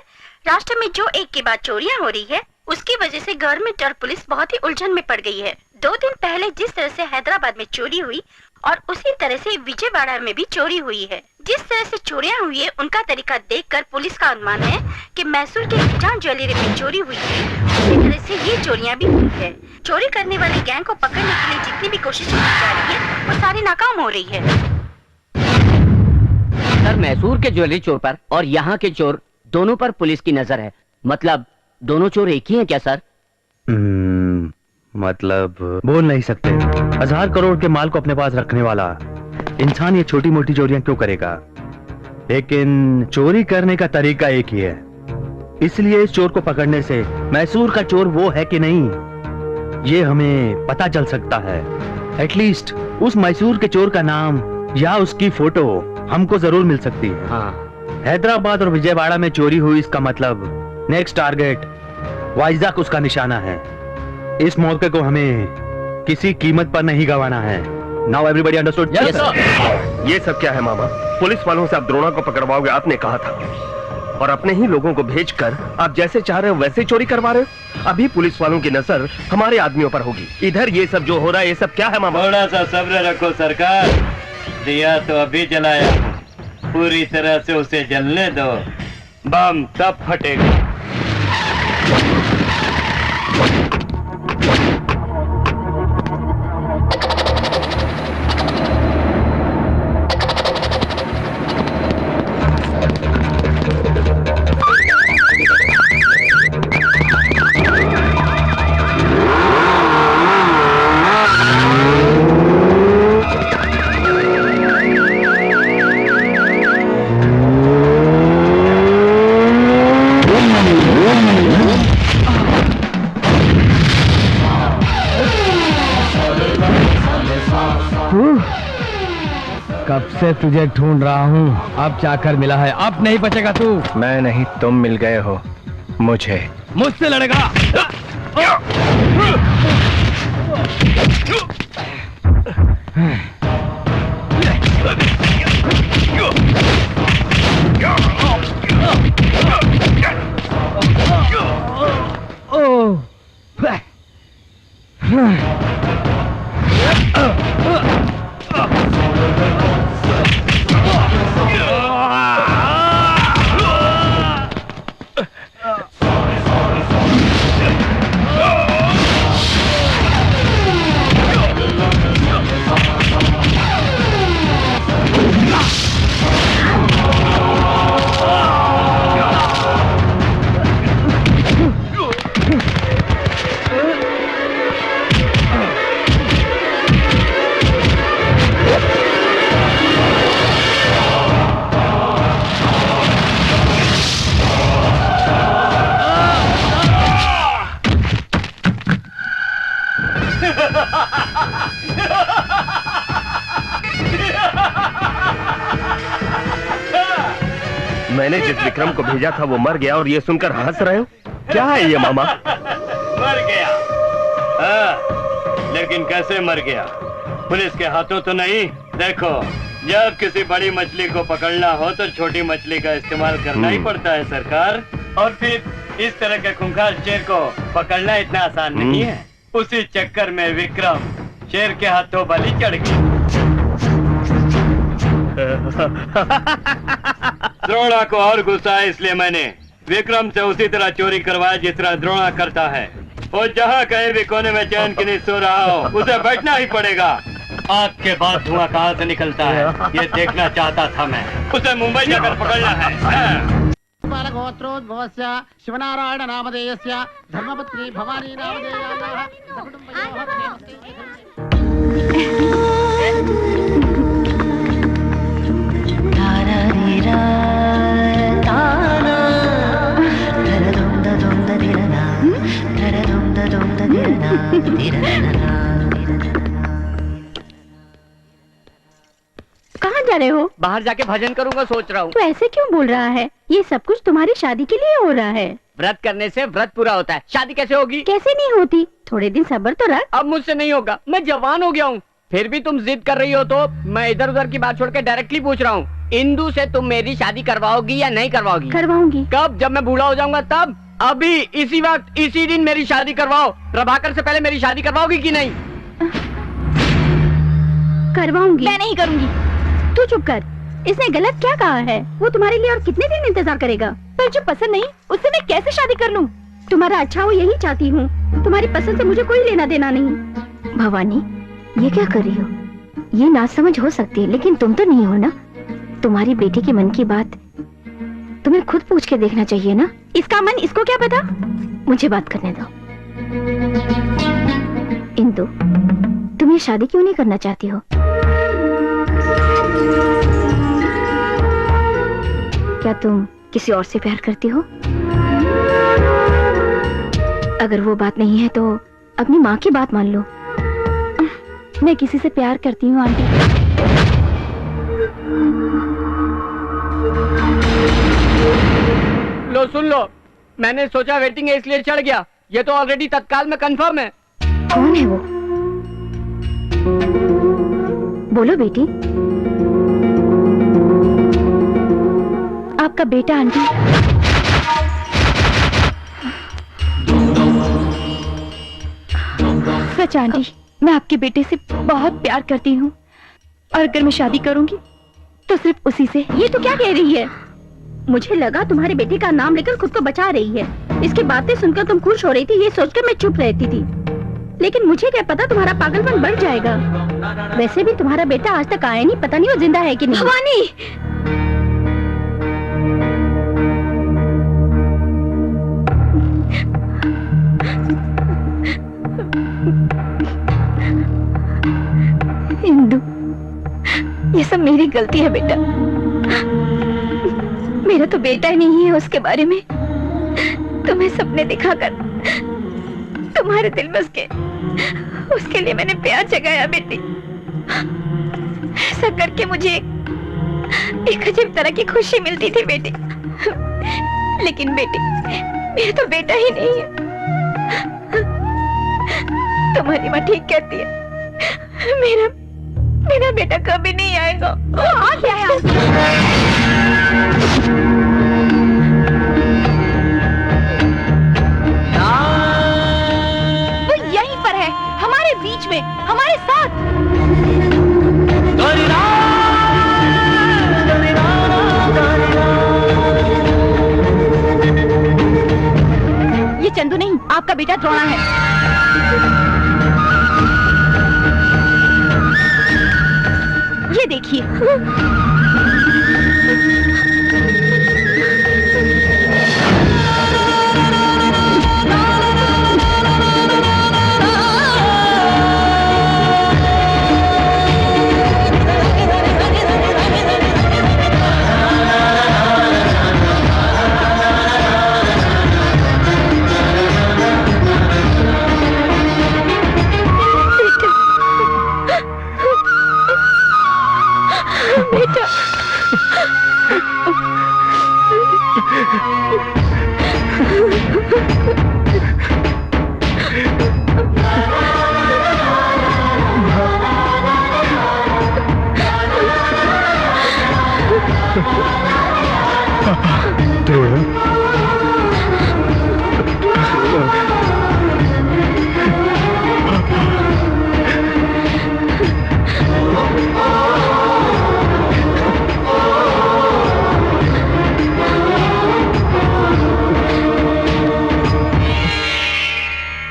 राष्ट्र में जो एक के बाद चोरियां हो रही है, उसकी वजह से गवर्नमेंट और पुलिस बहुत ही उलझन में पड़ गई है। 2 दिन पहले जिस तरह से हैदराबाद में चोरी हुई और उसी तरह से विजयवाड़ा में भी चोरी हुई है। जिस तरह से चोरियां हुई है, उनका तरीका देखकर पुलिस का अनुमान है कि मैसूर के गिटान ज्वेलरी में चोरी हुई है, उसी तरह से ये चोरियां भी हुई है। चोरी करने वाले गैंग को पकड़ने के लिए जितनी भी कोशिश की जा रही है, वो सारी नाकाम हो रही है। सर, मैसूर के ज्वेलरी चोर पर और यहाँ के चोर दोनों पर पुलिस की नजर है। मतलब दोनों चोर एक ही हैं क्या सर? मतलब बोल नहीं सकते। 1000 करोड़ के माल को अपने पास रखने वाला इंसान ये छोटी मोटी चोरियां क्यों करेगा? लेकिन चोरी करने का तरीका एक ही है। इसलिए इस चोर को पकड़ने से मैसूर का चोर वो है कि नहीं, ये हमें पता चल सकता है। एटलीस्ट उस मैसूर के चोर का नाम या उसकी फोटो हमको जरूर मिल सकती है। हाँ। हैदराबाद और विजयवाड़ा में चोरी हुई, इसका मतलब नेक्स्ट टारगेट वाइजाक उसका निशाना है। इस मौके को हमें किसी कीमत पर नहीं गंवाना है। Now everybody understood? Yes, sir. ये सब क्या है मामा? पुलिस वालों से आप द्रोणा को पकड़वाओगे, आपने कहा था, और अपने ही लोगों को भेजकर आप जैसे चाह रहे हो वैसे चोरी करवा रहे हो। अभी पुलिस वालों की नजर हमारे आदमियों पर होगी। इधर ये सब जो हो रहा है, ये सब क्या है मामा? थोड़ा सा सब्र रखो सरकार। दिया तो अभी जलाया, पूरी तरह से उसे जलने दो, बम तब फटेगा। कब से तुझे ढूंढ रहा हूँ, अब जाकर मिला है। अब नहीं बचेगा तू। मैं नहीं, तुम मिल गए हो मुझे। मुझसे लड़ेगा? मैंने जिस विक्रम को भेजा था वो मर गया और ये सुनकर हंस रहे हो? क्या है ये मामा? मर गया। लेकिन कैसे मर गया? पुलिस के हाथों तो नहीं। देखो, जब किसी बड़ी मछली को पकड़ना हो तो छोटी मछली का इस्तेमाल करना ही पड़ता है सरकार। और फिर इस तरह के खूंखार शेर को पकड़ना इतना आसान नहीं है। उसी चक्कर में विक्रम शेर के हाथों बलि चढ़ गया। द्रोणा को और गुस्सा है, इसलिए मैंने विक्रम से उसी तरह चोरी करवाया जिस तरह द्रोणा करता है। वो जहाँ कहीं भी कोने में चैन की नींद सो रहा हो, उसे बैठना ही पड़ेगा। आग के बाद धुआं कहाँ से निकलता है, ये देखना चाहता था मैं। उसे मुंबई जाकर पकड़ना है। गोत्रोद्भवस्य शिवनारायण नामधेयस्य धर्मपत्नी भवानी नामधेयाः कहाँ जा रहे हो? बाहर जाके भजन करूंगा सोच रहा हूँ। तो ऐसे क्यों बोल रहा है? ये सब कुछ तुम्हारी शादी के लिए हो रहा है। व्रत करने से व्रत पूरा होता है, शादी कैसे होगी? कैसे नहीं होती? थोड़े दिन सब्र तो रख। अब मुझसे नहीं होगा, मैं जवान हो गया हूँ। फिर भी तुम जिद कर रही हो तो मैं इधर उधर की बात छोड़ के डायरेक्टली पूछ रहा हूँ, इंदु से तुम मेरी शादी करवाओगी या नहीं करवाओगी? करवाऊंगी। कब? जब मैं बूढ़ा हो जाऊंगा तब? अभी इसी वक्त इसी दिन मेरी शादी करवाओ। प्रभाकर से पहले मेरी शादी करवाओगी कि नहीं? करवाऊंगी। मैं नहीं करूंगी। तू चुप कर। इसने गलत क्या कहा है? वो तुम्हारे लिए और कितने दिन इंतजार करेगा? पर जो पसंद नहीं उससे मैं कैसे शादी कर लूं? तुम्हारा अच्छा हो यही चाहती हूँ। तुम्हारी पसंद से मुझे कोई लेना देना नहीं। भवानी, ये क्या कर रही हो? ये नासमझ हो सकती है लेकिन तुम तो नहीं हो ना। तुम्हारी बेटी के मन की बात तुम्हें खुद पूछ के देखना चाहिए ना। इसका मन इसको क्या पता? मुझे बात करने दो। इंदु, तुम ये शादी क्यों नहीं करना चाहती हो? क्या तुम किसी और से प्यार करती हो? अगर वो बात नहीं है तो अपनी माँ की बात मान लो। मैं किसी से प्यार करती हूँ आंटी। लो सुन लो, मैंने सोचा वेटिंग है इसलिए चढ़ गया। ये तो ऑलरेडी तत्काल में कंफर्म है। कौन है वो? बोलो बेटी। आपका बेटा आंटी। सच आंटी, मैं आपके बेटे से बहुत प्यार करती हूँ और अगर मैं शादी करूंगी तो सिर्फ उसी से। ये तो क्या कह रही है? मुझे लगा तुम्हारे बेटे का नाम लेकर खुद को बचा रही है। इसकी बातें सुनकर तुम खुश हो रही थी, ये सोचकर मैं चुप रहती थी। लेकिन मुझे क्या पता तुम्हारा पागलपन बढ़ जाएगा। वैसे भी तुम्हारा बेटा आज तक आया नहीं, पता नहीं वो जिंदा है कि नहीं। भवानी, इंदु, ये सब मेरी गलती है बेटा। मेरा तो बेटा ही नहीं है। उसके बारे में तुम्हें सपने दिखाकर तुम्हारे दिल में उसके लिए मैंने प्यार जगाया बेटी। ऐसा करके मुझे एक अजीब तरह की खुशी मिलती थी बेटी। लेकिन बेटी, मेरा तो बेटा ही नहीं है। तुम्हारी माँ ठीक कहती है, मेरा बेटा कभी नहीं आएगा। आ गया है। वो यहीं पर है हमारे बीच में, हमारे साथ। ये चंदू नहीं, आपका बेटा द्रोणा है। ये देखिए। बेटा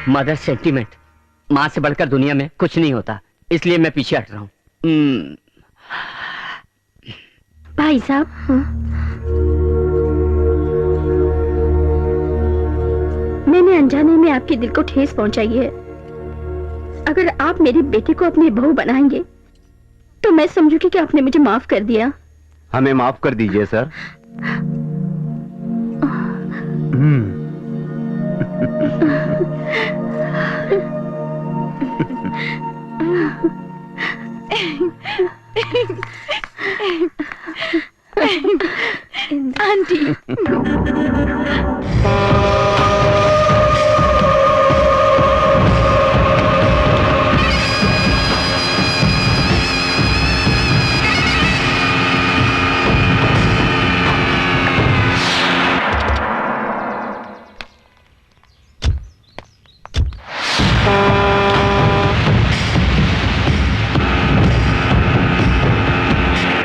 मदर सेंटीमेंट, माँ से बढ़कर दुनिया में कुछ नहीं होता, इसलिए मैं पीछे हट रहा हूँ। भाई साहब, मैंने अनजाने में आपके दिल को ठेस पहुंचाई है। अगर आप मेरी बेटी को अपनी बहू बनाएंगे तो मैं समझूंगी कि आपने मुझे माफ कर दिया। हमें माफ कर दीजिए सर। आंटी,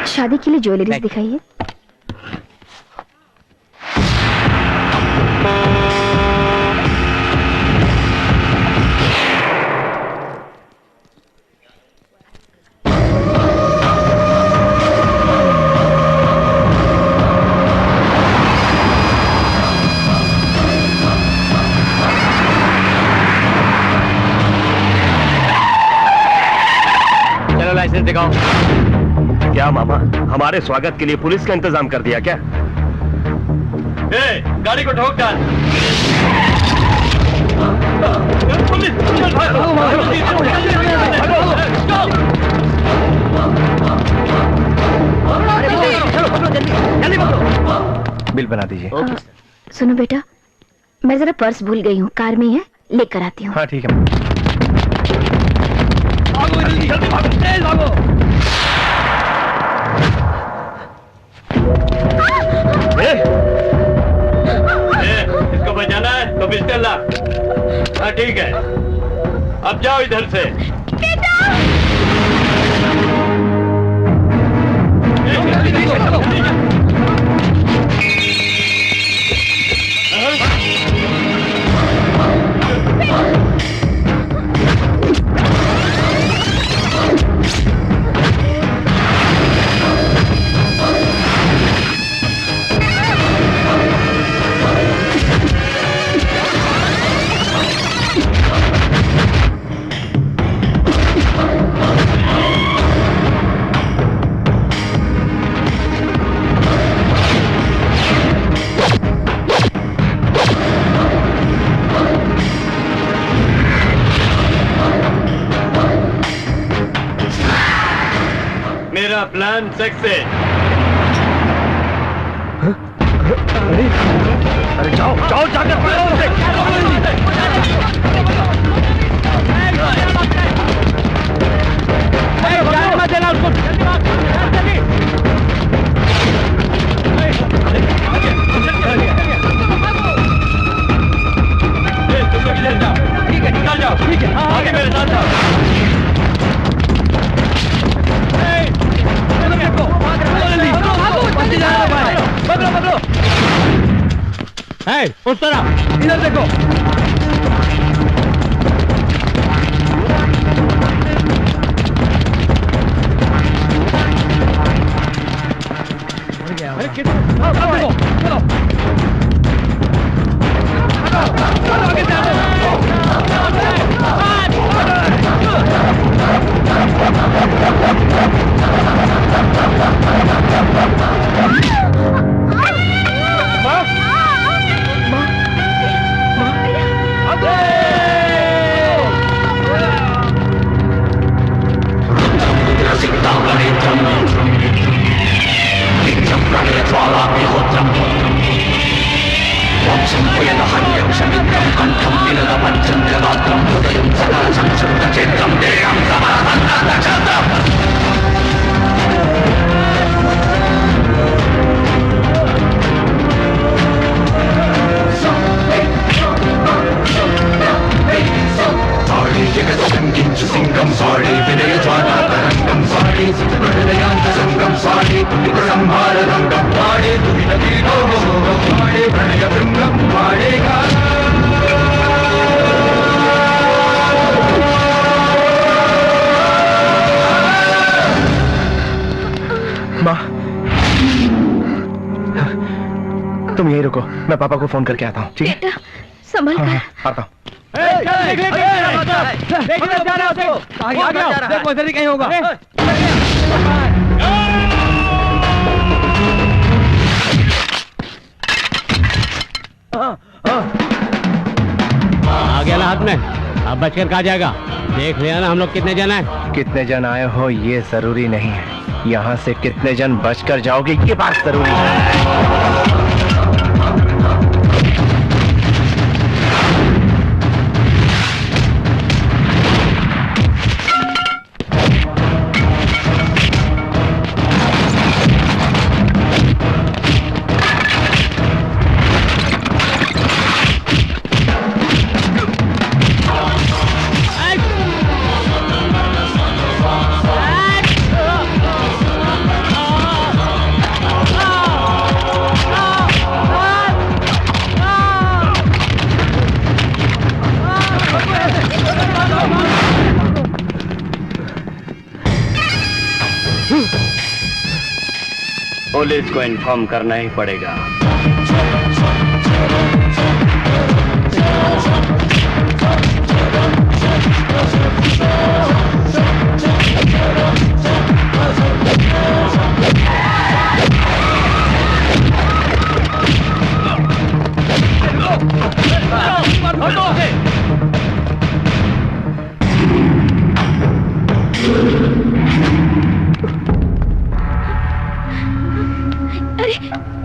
शादी के लिए ज्वेलरीज दिखाइए। चलो लाइसेंस दिखाओ। क्या मामा, हमारे स्वागत के लिए पुलिस का इंतजाम कर दिया क्या? गाड़ी को ठोक डाल। बिल बना दीजिए। सुनो बेटा, मैं जरा पर्स भूल गई हूँ, कार में है, लेकर आती हूँ। हाँ ठीक है। भागो जल्दी, जल्दी भागो, तेज भागो। इसको बचाना है तो पिस्टल ला। हाँ ठीक है, अब जाओ इधर से। मेरा प्लान सक्सेस। अरे जाओ जाओ, जाकर ठीक है, निकल जाओ। ठीक है, आगे उस तरफ इधर देखो। अरे किधर? चलो चलो आगे तुम यहीं रुको, मैं पापा को फोन करके आता हूँ, ठीक है? बेटा संभल कर। आता हूँ। देखो इधर ही कहीं होगा। आ गया ना हाथ में, अब बचकर कहा जाएगा। देख लिया ना हम लोग कितने जन हैं। कितने जन आए हो ये जरूरी नहीं है, यहाँ से कितने जन बचकर जाओगे ये बात जरूरी है। पुलिस को इन्फॉर्म करना ही पड़ेगा।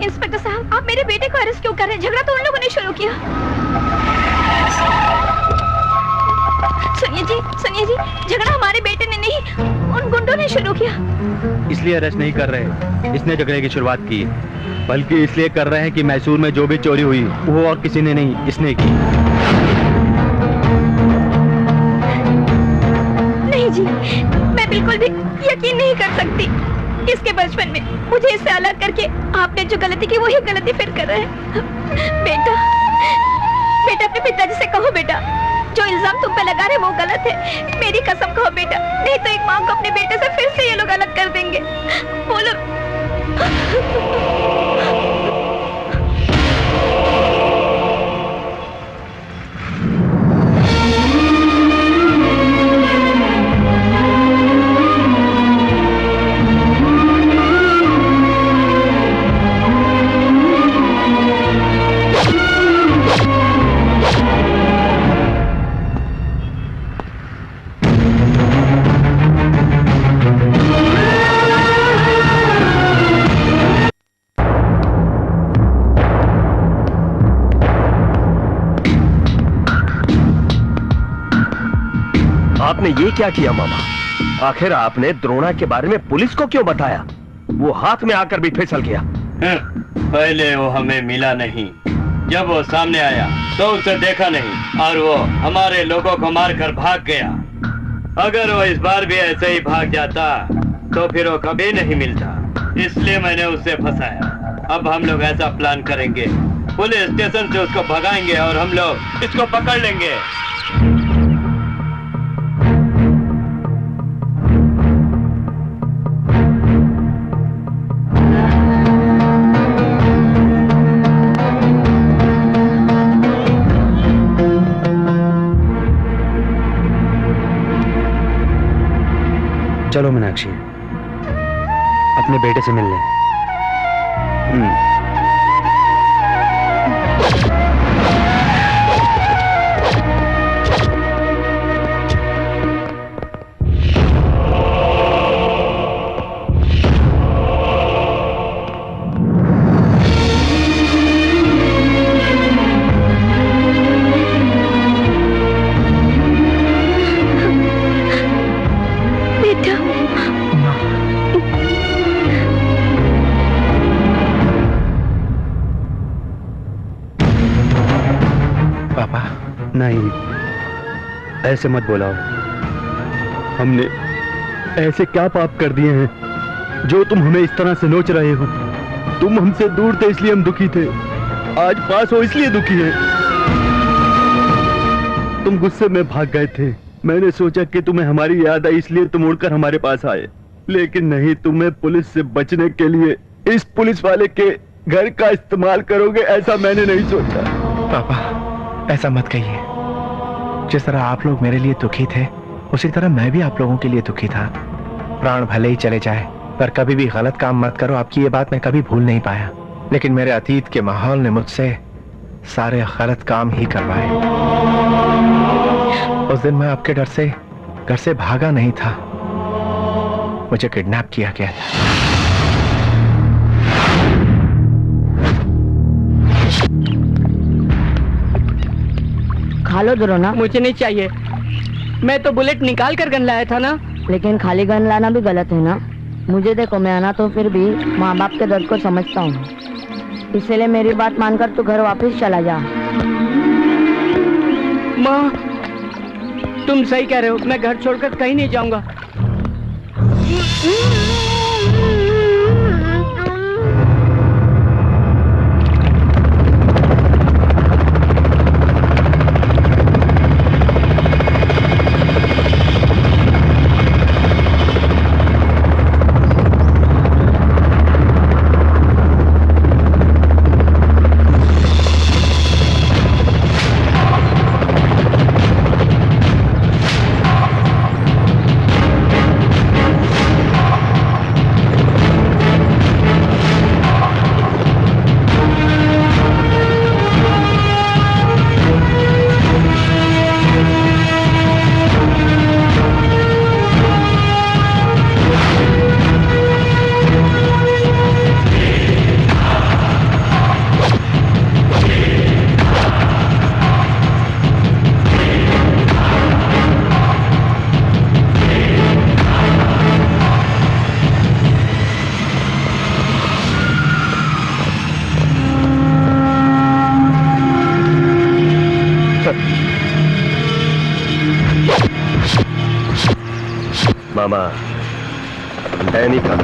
इंस्पेक्टर साहब, आप मेरे बेटे को अरेस्ट क्यों कर रहे हैं? झगड़ा तो उन लोगों ने शुरू किया। सुनिए जी, झगड़ा हमारे बेटे ने नहीं, उन गुंडों ने शुरू किया। इसलिए अरेस्ट नहीं कर रहे, इसने झगड़े की शुरुआत की, बल्कि इसलिए कर रहे हैं कि मैसूर में जो भी चोरी हुई वो और किसी ने नहीं, इसने की। नहीं जी, मैं बिल्कुल भी यकीन नहीं कर सकती। इसके बचपन में मुझे इससे अलग करके आपने जो गलती की वही गलती फिर कर रहे हैं। बेटा अपने पिताजी से कहो बेटा, जो इल्जाम तुम पे लगा रहे वो गलत है। मेरी कसम कहो बेटा, नहीं तो एक माँ को अपने बेटे से फिर से ये लोग अलग कर देंगे। बोलो। आपने ये क्या किया मामा? आखिर आपने द्रोणा के बारे में पुलिस को क्यों बताया? वो हाथ में आकर भी फिसल गया। पहले वो हमें मिला नहीं, जब वो सामने आया तो उसे देखा नहीं और वो हमारे लोगों को मारकर भाग गया। अगर वो इस बार भी ऐसे ही भाग जाता तो फिर वो कभी नहीं मिलता, इसलिए मैंने उसे फंसाया। अब हम लोग ऐसा प्लान करेंगे, पुलिस स्टेशन से उसको भगाएंगे और हम लोग इसको पकड़ लेंगे। चलो मीनाक्षी, अपने बेटे से मिल लें। नहीं, ऐसे मत बुलाओ। हमने ऐसे क्या पाप कर दिए हैं जो तुम हमें इस तरह से नोच रहे हो? तुम हमसे दूर थे इसलिए हम दुखी थे, आज पास हो इसलिए दुखी है। तुम गुस्से में भाग गए थे, मैंने सोचा कि तुम्हें हमारी याद आई इसलिए तुम उड़कर हमारे पास आए, लेकिन नहीं, तुम्हें पुलिस से बचने के लिए इस पुलिस वाले के घर का इस्तेमाल करोगे ऐसा मैंने नहीं सोचा। पापा ऐसा मत कहिए। जिस तरह आप लोग मेरे लिए दुखी थे उसी तरह मैं भी आप लोगों के लिए दुखी था। प्राण भले ही चले जाए पर कभी भी गलत काम मत करो, आपकी ये बात मैं कभी भूल नहीं पाया। लेकिन मेरे अतीत के माहौल ने मुझसे सारे गलत काम ही करवाए। उस दिन मैं आपके डर से घर से भागा नहीं था, मुझे किडनैप किया गया था। खा लो द्रोणा। मुझे नहीं चाहिए, मैं तो बुलेट निकाल कर गन लाया था ना। लेकिन खाली गन लाना भी गलत है ना। मुझे देखो, मैं आना तो फिर भी माँ बाप के दर्द को समझता हूँ, इसलिए मेरी बात मानकर तू घर वापस चला जा। माँ तुम सही कह रहे हो, मैं घर छोड़कर कहीं नहीं जाऊंगा। मामा डैनी का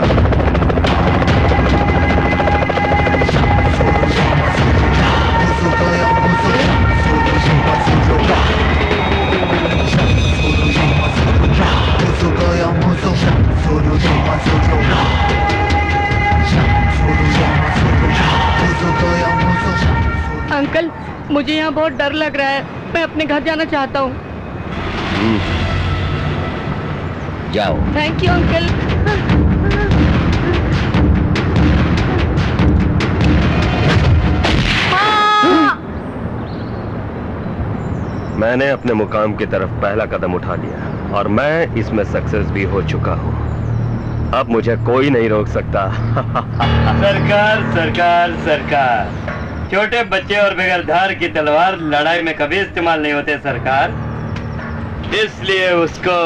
अंकल मुझे यहाँ बहुत डर लग रहा है, मैं अपने घर जाना चाहता हूँ। जाओ। Thank you uncle. मैंने अपने मुकाम की तरफ पहला कदम उठा लिया और मैं इसमें सक्सेस भी हो चुका हूँ। अब मुझे कोई नहीं रोक सकता। सरकार सरकार सरकार, छोटे बच्चे और बगैर धार की तलवार लड़ाई में कभी इस्तेमाल नहीं होते सरकार, इसलिए उसको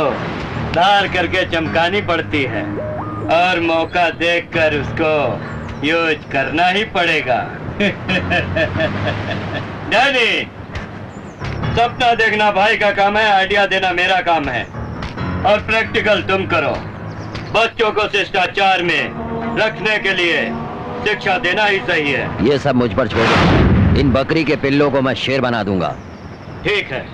धार करके चमकानी पड़ती है और मौका देखकर उसको यूज करना ही पड़ेगा। डैडी, सपना देखना भाई का काम है, आइडिया देना मेरा काम है और प्रैक्टिकल तुम करो। बच्चों को शिष्टाचार में रखने के लिए शिक्षा देना ही सही है। ये सब मुझ पर छोड़ो। इन बकरी के पिल्लों को मैं शेर बना दूंगा। ठीक है।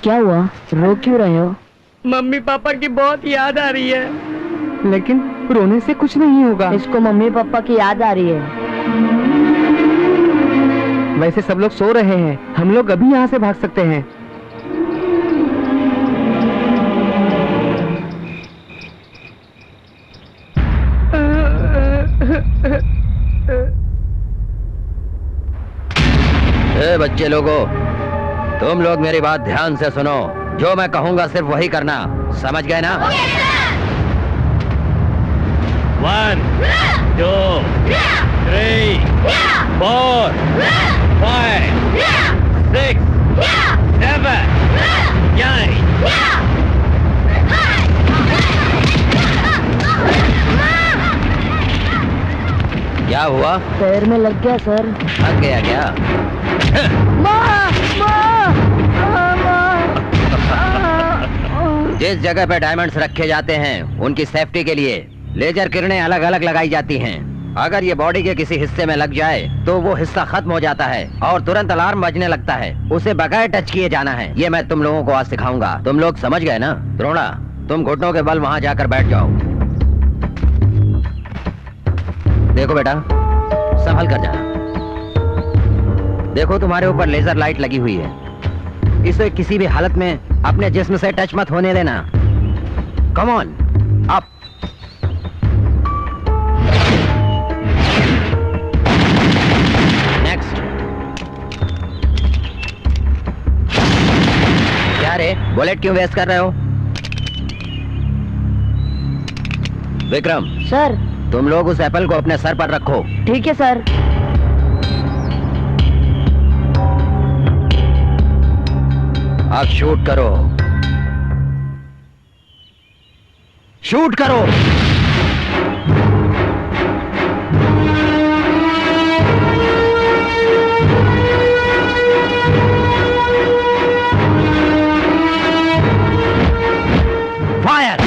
क्या हुआ, रो क्यों रहे हो? मम्मी पापा की बहुत याद आ रही है। लेकिन रोने से कुछ नहीं होगा। इसको मम्मी पापा की याद आ रही है। वैसे सब लोग सो रहे हैं, हम लोग अभी यहाँ से भाग सकते हैं। ए बच्चे लोगों, तुम लोग मेरी बात ध्यान से सुनो। जो मैं कहूंगा सिर्फ वही करना, समझ गए ना? 1 2 3 4 5 6 7 8 क्या हुआ? पैर में लग गया सर। थक गया क्या? जिस जगह पे डायमंड्स रखे जाते हैं उनकी सेफ्टी के लिए लेजर किरणें अलग अलग लगाई जाती हैं। अगर ये बॉडी के किसी हिस्से में लग जाए तो वो हिस्सा खत्म हो जाता है और तुरंत अलार्म बजने लगता है। उसे बगैर टच किए जाना है। ये मैं तुम लोगों को आज सिखाऊंगा। तुम लोग समझ गए ना? द्रोणा, तुम घुटनों के बल वहां जाकर बैठ जाओ। देखो बेटा, संभल कर जाना। देखो तुम्हारे ऊपर लेजर लाइट लगी हुई है। इसे किसी भी हालत में अपने जिस्म से टच मत होने देना। Come on, up. नेक्स्ट। क्या रे, बुलेट क्यों वेस्ट कर रहे हो? विक्रम सर, तुम लोग उस एप्पल को अपने सर पर रखो। ठीक है सर। अब शूट करो। शूट करो। फायर।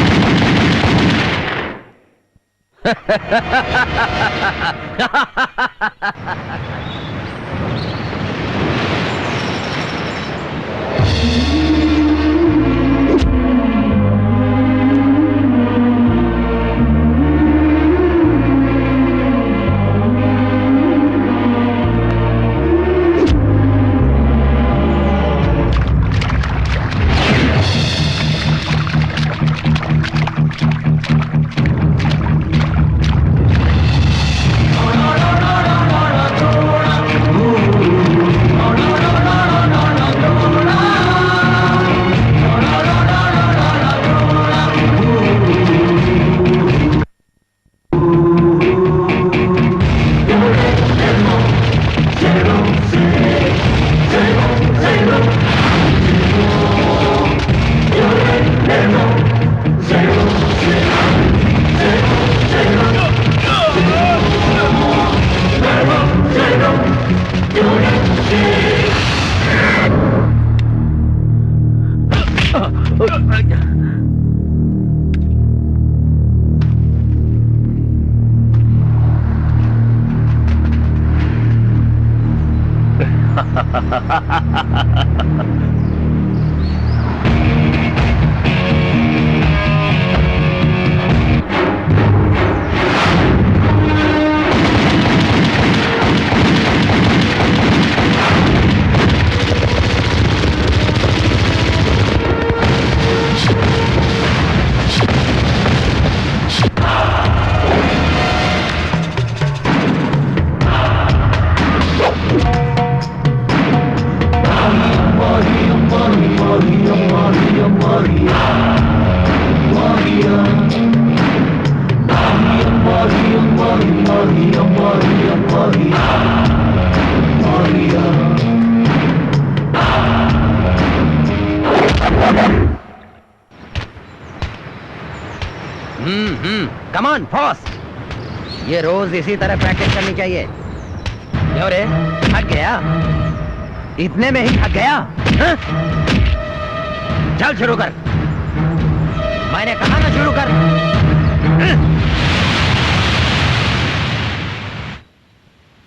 Come on fast. ये रोज इसी तरह प्रैक्टिस करनी चाहिए। क्यों रे, थक गया? इतने में ही थक गया? हाँ? चल शुरू कर। मैंने कहा ना शुरू कर।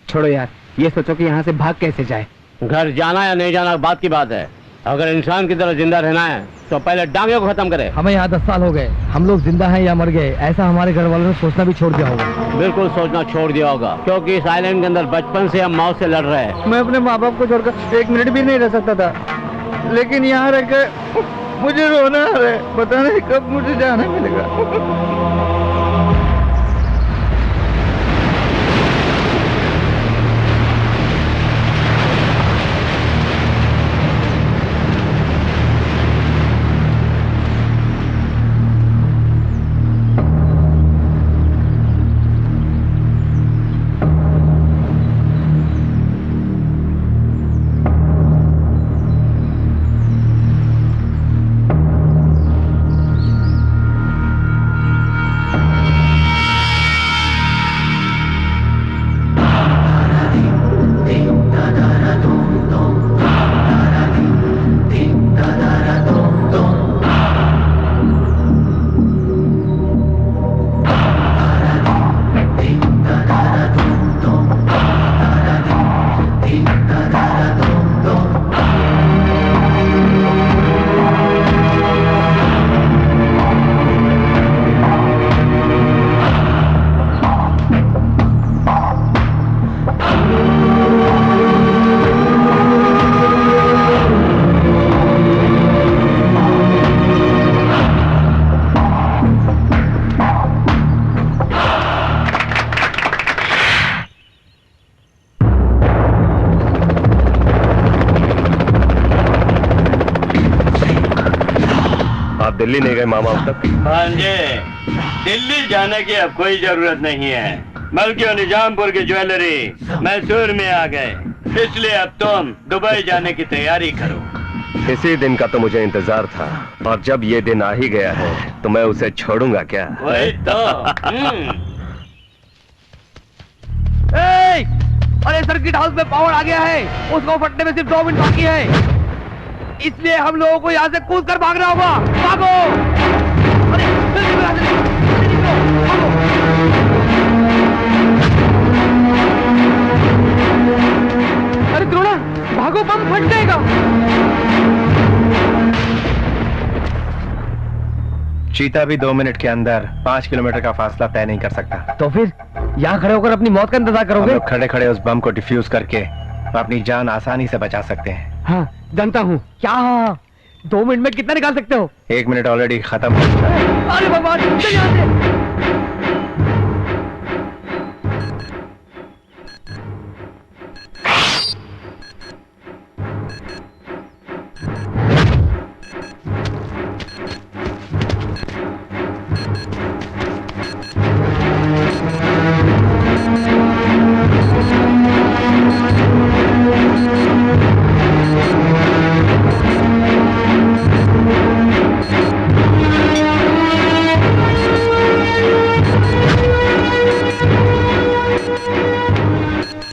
छोड़ो यार, ये सोचो कि यहाँ से भाग कैसे जाए। घर जाना या नहीं जाना बात की बात है। अगर इंसान की तरह जिंदा रहना है तो पहले डांगे को खत्म करे। हमें यहाँ 10 साल हो गए, हम लोग जिंदा हैं या मर गए ऐसा हमारे घर वालों ने सोचना भी छोड़ दिया होगा। बिल्कुल सोचना छोड़ दिया होगा, क्योंकि इस आइलैंड के अंदर बचपन से हम मौत से लड़ रहे हैं। मैं अपने माँ बाप को छोड़कर 1 मिनट भी नहीं रह सकता था, लेकिन यहाँ रहकर मुझे रोना आ रहा है। पता नहीं कब मुझे जाना मिलेगा। दिल्ली नहीं गए मामा अब तक? हाँ जी, दिल्ली जाने की अब कोई जरूरत नहीं है, बल्कि निजामपुर की ज्वेलरी मैसूर में आ गए, इसलिए अब तुम दुबई जाने की तैयारी करो। इसी दिन का तो मुझे इंतजार था, और जब ये दिन आ ही गया है तो मैं उसे छोड़ूंगा क्या? वही तो। अरे सर्किट हाउस में पावर आ गया है, उसको फटने में सिर्फ 2 मिनट बाकी है, इसलिए हम लोगों को यहाँ से कूद कर भागना होगा। भागो! अरे अरे द्रोणा, भागो, बम फट जाएगा। चीता भी 2 मिनट के अंदर 5 किलोमीटर का फासला तय नहीं कर सकता। तो फिर यहाँ खड़े होकर अपनी मौत का इंतजार करोगे? खड़े खड़े उस बम को डिफ्यूज करके अपनी जान आसानी से बचा सकते हैं। हाँ, जानता हूँ। क्या 2 मिनट में कितना निकाल सकते हो? 1 मिनट ऑलरेडी खत्म हो चुका है। अरे भगवान, चल यहाँ से।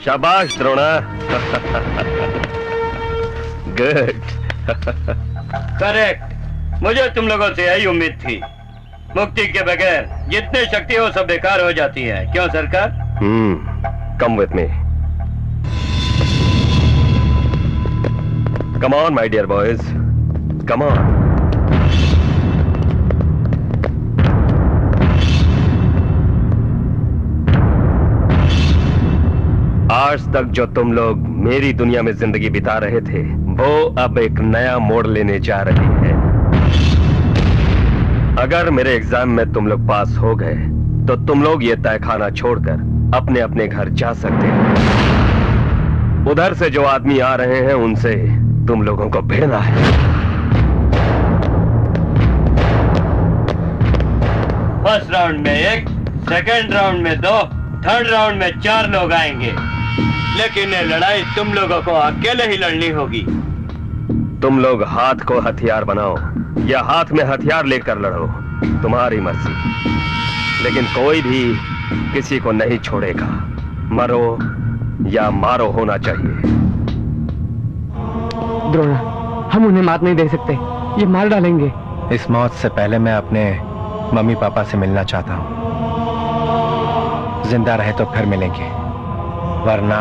शाबाश द्रोणा। गुड। करेक्ट, मुझे तुम लोगों से यही उम्मीद थी। मुक्ति के बगैर जितनी शक्ति हो सब बेकार हो जाती है, क्यों सरकार? Come with me. Come on my dear boys, come on. आज तक जो तुम लोग मेरी दुनिया में जिंदगी बिता रहे थे, वो अब एक नया मोड़ लेने जा रही है। अगर मेरे एग्जाम में तुम लोग पास हो गए तो तुम लोग ये तहखाना छोड़कर अपने अपने घर जा सकते हैं। उधर से जो आदमी आ रहे हैं उनसे तुम लोगों को भिड़ना है। फर्स्ट राउंड में 1, सेकेंड राउंड में 2, थर्ड राउंड में 4 लोग आएंगे, लेकिन ये लड़ाई तुम लोगों को अकेले ही लड़नी होगी। तुम लोग हाथ को हथियार बनाओ या हाथ में हथियार लेकर लड़ो, तुम्हारी मर्जी, लेकिन कोई भी किसी को नहीं छोड़ेगा। मरो या मारो होना चाहिए। द्रोणा, हम उन्हें मात नहीं दे सकते। ये मार डालेंगे। इस मौत से पहले मैं अपने मम्मी पापा से मिलना चाहता हूँ। जिंदा रहे तो फिर मिलेंगे, वरना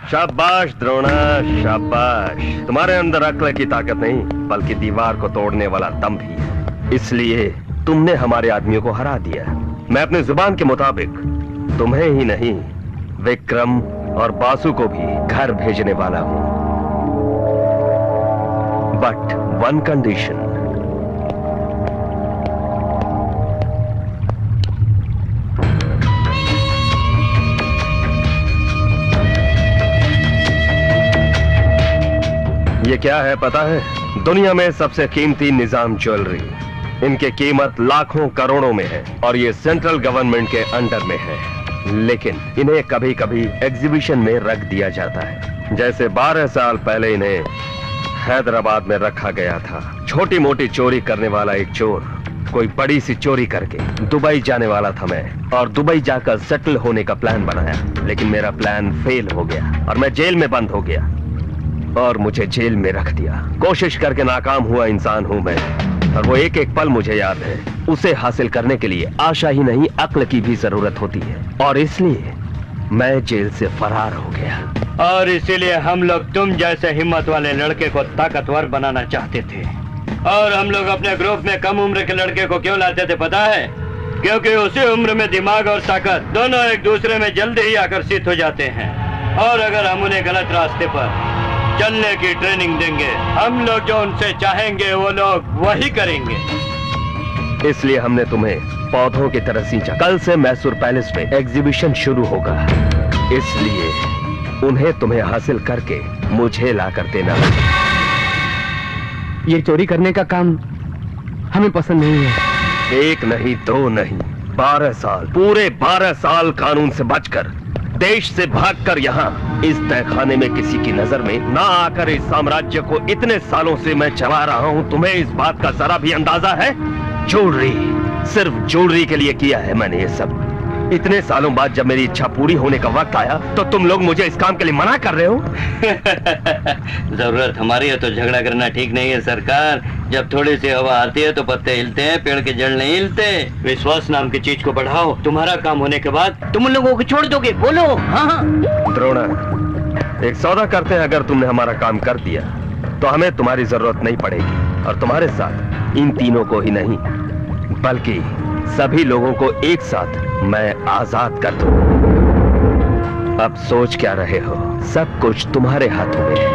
शाबाश द्रोणा, शाबाश। तुम्हारे अंदर अक्ल की ताकत नहीं, बल्कि दीवार को तोड़ने वाला दम भी है। इसलिए तुमने हमारे आदमियों को हरा दिया। मैं अपनी जुबान के मुताबिक तुम्हें ही नहीं, विक्रम और बासु को भी घर भेजने वाला हूं। But one condition. ये क्या है पता है? दुनिया में सबसे कीमती निजाम ज्वेलरी। इनकी कीमत लाखों करोड़ों में है और ये सेंट्रल गवर्नमेंट के अंडर में है, लेकिन इन्हें कभी कभी एग्जीबिशन में रख दिया जाता है। जैसे 12 साल पहले इन्हें हैदराबाद में रखा गया था। छोटी मोटी चोरी करने वाला एक चोर कोई बड़ी सी चोरी करके दुबई जाने वाला था मैं, और दुबई जाकर सेटल होने का प्लान बनाया, लेकिन मेरा प्लान फेल हो गया और मैं जेल में बंद हो गया और मुझे जेल में रख दिया। कोशिश करके नाकाम हुआ इंसान हूं मैं, और वो एक एक पल मुझे याद है। उसे हासिल करने के लिए आशा ही नहीं, अक्ल की भी जरूरत होती है, और इसलिए मैं जेल से फरार हो गया। और इसीलिए हम लोग तुम जैसे हिम्मत वाले लड़के को ताकतवर बनाना चाहते थे। और हम लोग अपने ग्रुप में कम उम्र के लड़के को क्यों लाते थे पता है? क्योंकि उसी उम्र में दिमाग और ताकत दोनों एक दूसरे में जल्दी ही आकर्षित हो जाते हैं, और अगर हम उन्हें गलत रास्ते पर चलने की ट्रेनिंग देंगे। हम लोग जो उनसे चाहेंगे वो लोग वही करेंगे। इसलिए हमने तुम्हें पौधों की तरह सींचा। कल से मैसूर पैलेस में एग्जीबिशन शुरू होगा, इसलिए उन्हें तुम्हें हासिल करके मुझे ला कर देना। ये चोरी करने का काम हमें पसंद नहीं है। एक नहीं, दो नहीं, 12 साल, पूरे 12 साल कानून से बचकर, देश से भागकर यहाँ इस तहखाने में किसी की नजर में ना आकर इस साम्राज्य को इतने सालों से मैं चला रहा हूँ। तुम्हें इस बात का जरा भी अंदाजा है? ज्वेलरी, सिर्फ ज्वेलरी के लिए किया है मैंने ये सब। इतने सालों बाद जब मेरी इच्छा पूरी होने का वक्त आया तो तुम लोग मुझे इस काम के लिए मना कर रहे हो। जरूरत हमारी है तो झगड़ा करना ठीक नहीं है सरकार। जब थोड़ी सी हवा आती है तो पत्ते हिलते हैं, पेड़ के जड़ नहीं हिलते। विश्वास नाम की चीज को बढ़ाओ। तुम्हारा काम होने के बाद तुम लोगों को छोड़ दोगे। बोलो। हाँ। द्रोणा, एक सौदा करते हैं। अगर तुमने हमारा काम कर दिया तो हमें तुम्हारी जरूरत नहीं पड़ेगी, और तुम्हारे साथ इन तीनों को ही नहीं बल्कि सभी लोगों को एक साथ मैं आजाद कर दूं। अब सोच क्या रहे हो? सब कुछ तुम्हारे हाथों में है।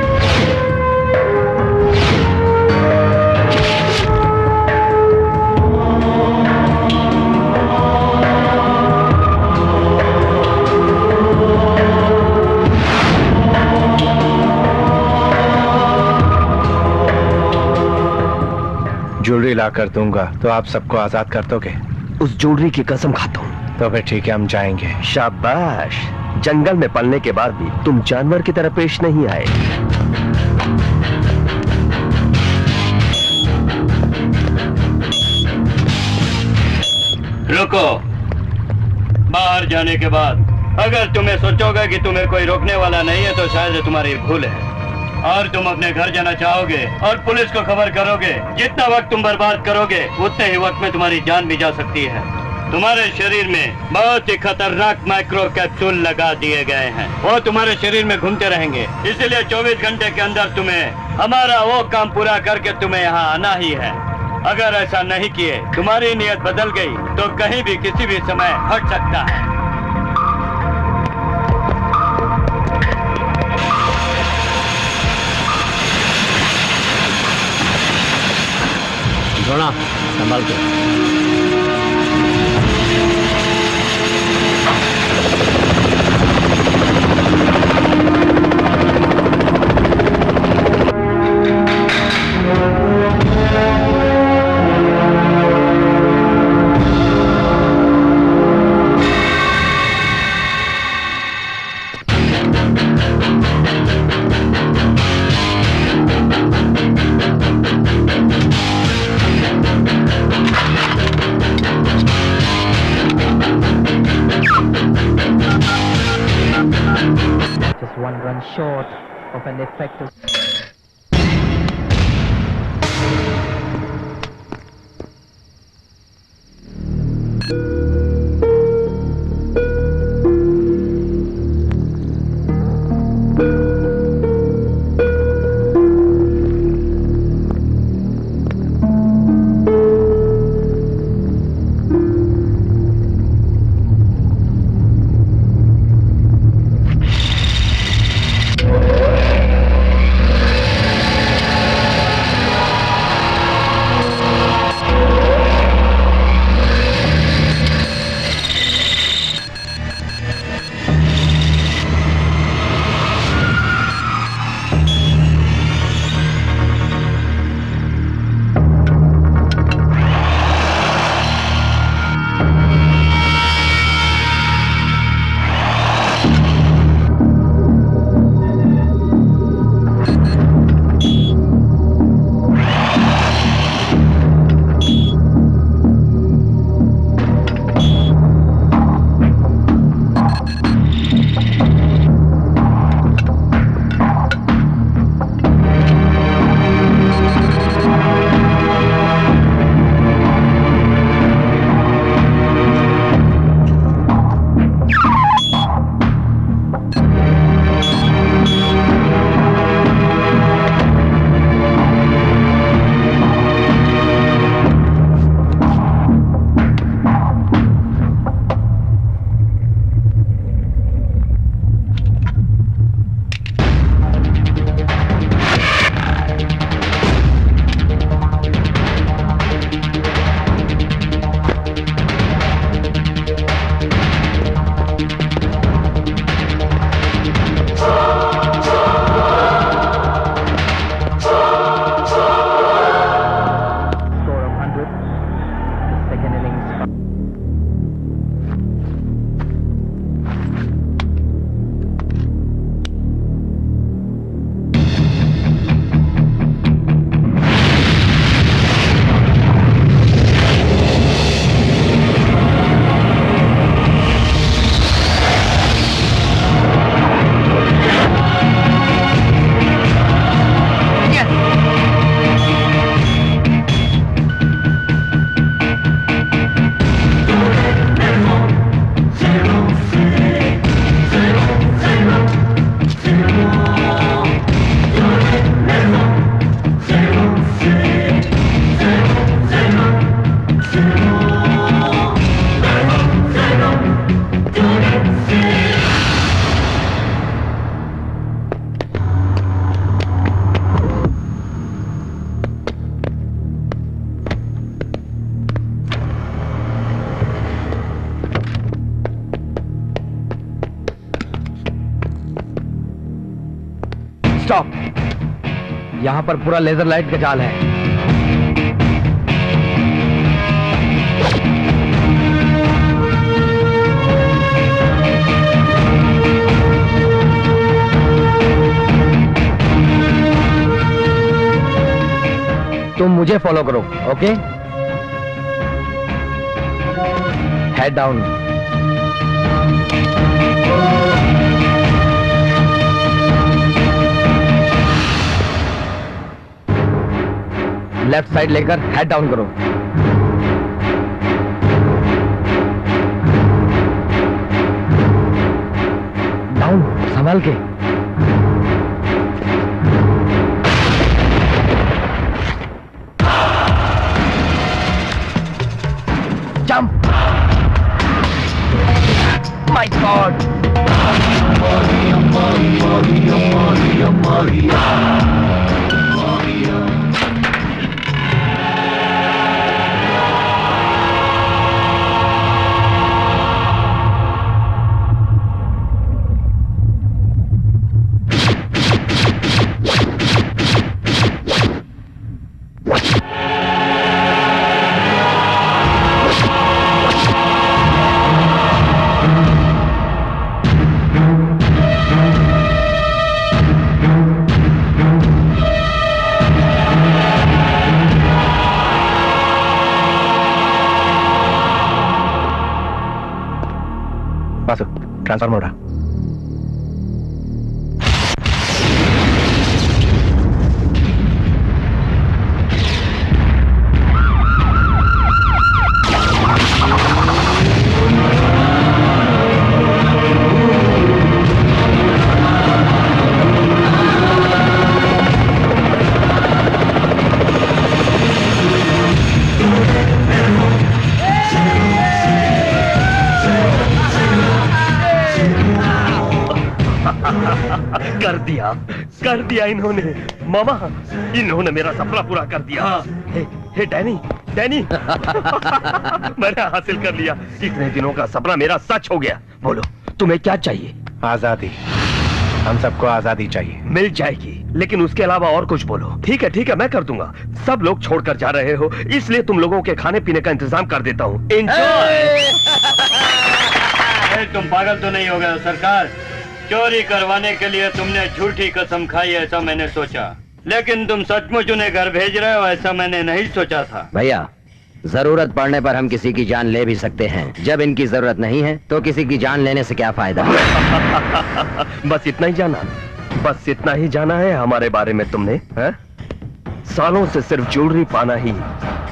ज्वेलरी ला कर दूंगा तो आप सबको आजाद कर दोगे? उस ज्वेलरी की कसम खाता हूँ। तो फिर ठीक है, हम जाएंगे। शाबाश। जंगल में पलने के बाद भी तुम जानवर की तरह पेश नहीं आए। रुको। बाहर जाने के बाद अगर तुम्हें सोचोगे कि तुम्हें कोई रोकने वाला नहीं है तो शायद तुम्हारी भूल है, और तुम अपने घर जाना चाहोगे और पुलिस को खबर करोगे। जितना वक्त तुम बर्बाद करोगे उतने ही वक्त में तुम्हारी जान भी जा सकती है। तुम्हारे शरीर में बहुत ही खतरनाक माइक्रो कैप्सूल लगा दिए गए हैं। वो तुम्हारे शरीर में घूमते रहेंगे, इसलिए 24 घंटे के अंदर तुम्हें हमारा वो काम पूरा करके तुम्हें यहाँ आना ही है। अगर ऐसा नहीं किए, तुम्हारी नीयत बदल गई तो कहीं भी किसी भी समय हट सकता है। द्रोणा, संभाल के। One run short of an effective. Stop. यहाँ पर पूरा लेजर लाइट का जाल है। तुम मुझे फॉलो करो, okay? Head down. Left side लेकर हेड डाउन करो। डाउन, संभाल के। Jump! My God! Vasu, transformer उड़ा। कर दिया इन्होंने। मामा, इन्होंने मेरा सपना पूरा कर दिया। हे डैनी, डैनी मैंने हासिल कर लिया। इतने दिनों का सपना मेरा सच हो गया। बोलो, तुम्हें क्या चाहिए? आजादी। हम सबको आजादी चाहिए। मिल जाएगी, लेकिन उसके अलावा और कुछ बोलो। ठीक है, मैं कर दूंगा। सब लोग छोड़कर जा रहे हो, इसलिए तुम लोगों के खाने पीने का इंतजाम कर देता हूँ। एंजॉय। तुम पागल तो नहीं हो गए सरकार? चोरी करवाने के लिए तुमने झूठी कसम खाई, ऐसा मैंने सोचा, लेकिन तुम सचमुच उन्हें घर भेज रहे हो, ऐसा मैंने नहीं सोचा था। भैया, जरूरत पड़ने पर हम किसी की जान ले भी सकते हैं। जब इनकी जरूरत नहीं है तो किसी की जान लेने से क्या फायदा। बस इतना ही जाना है हमारे बारे में तुमने, है? सालों से सिर्फ ज्वेलरी पाना ही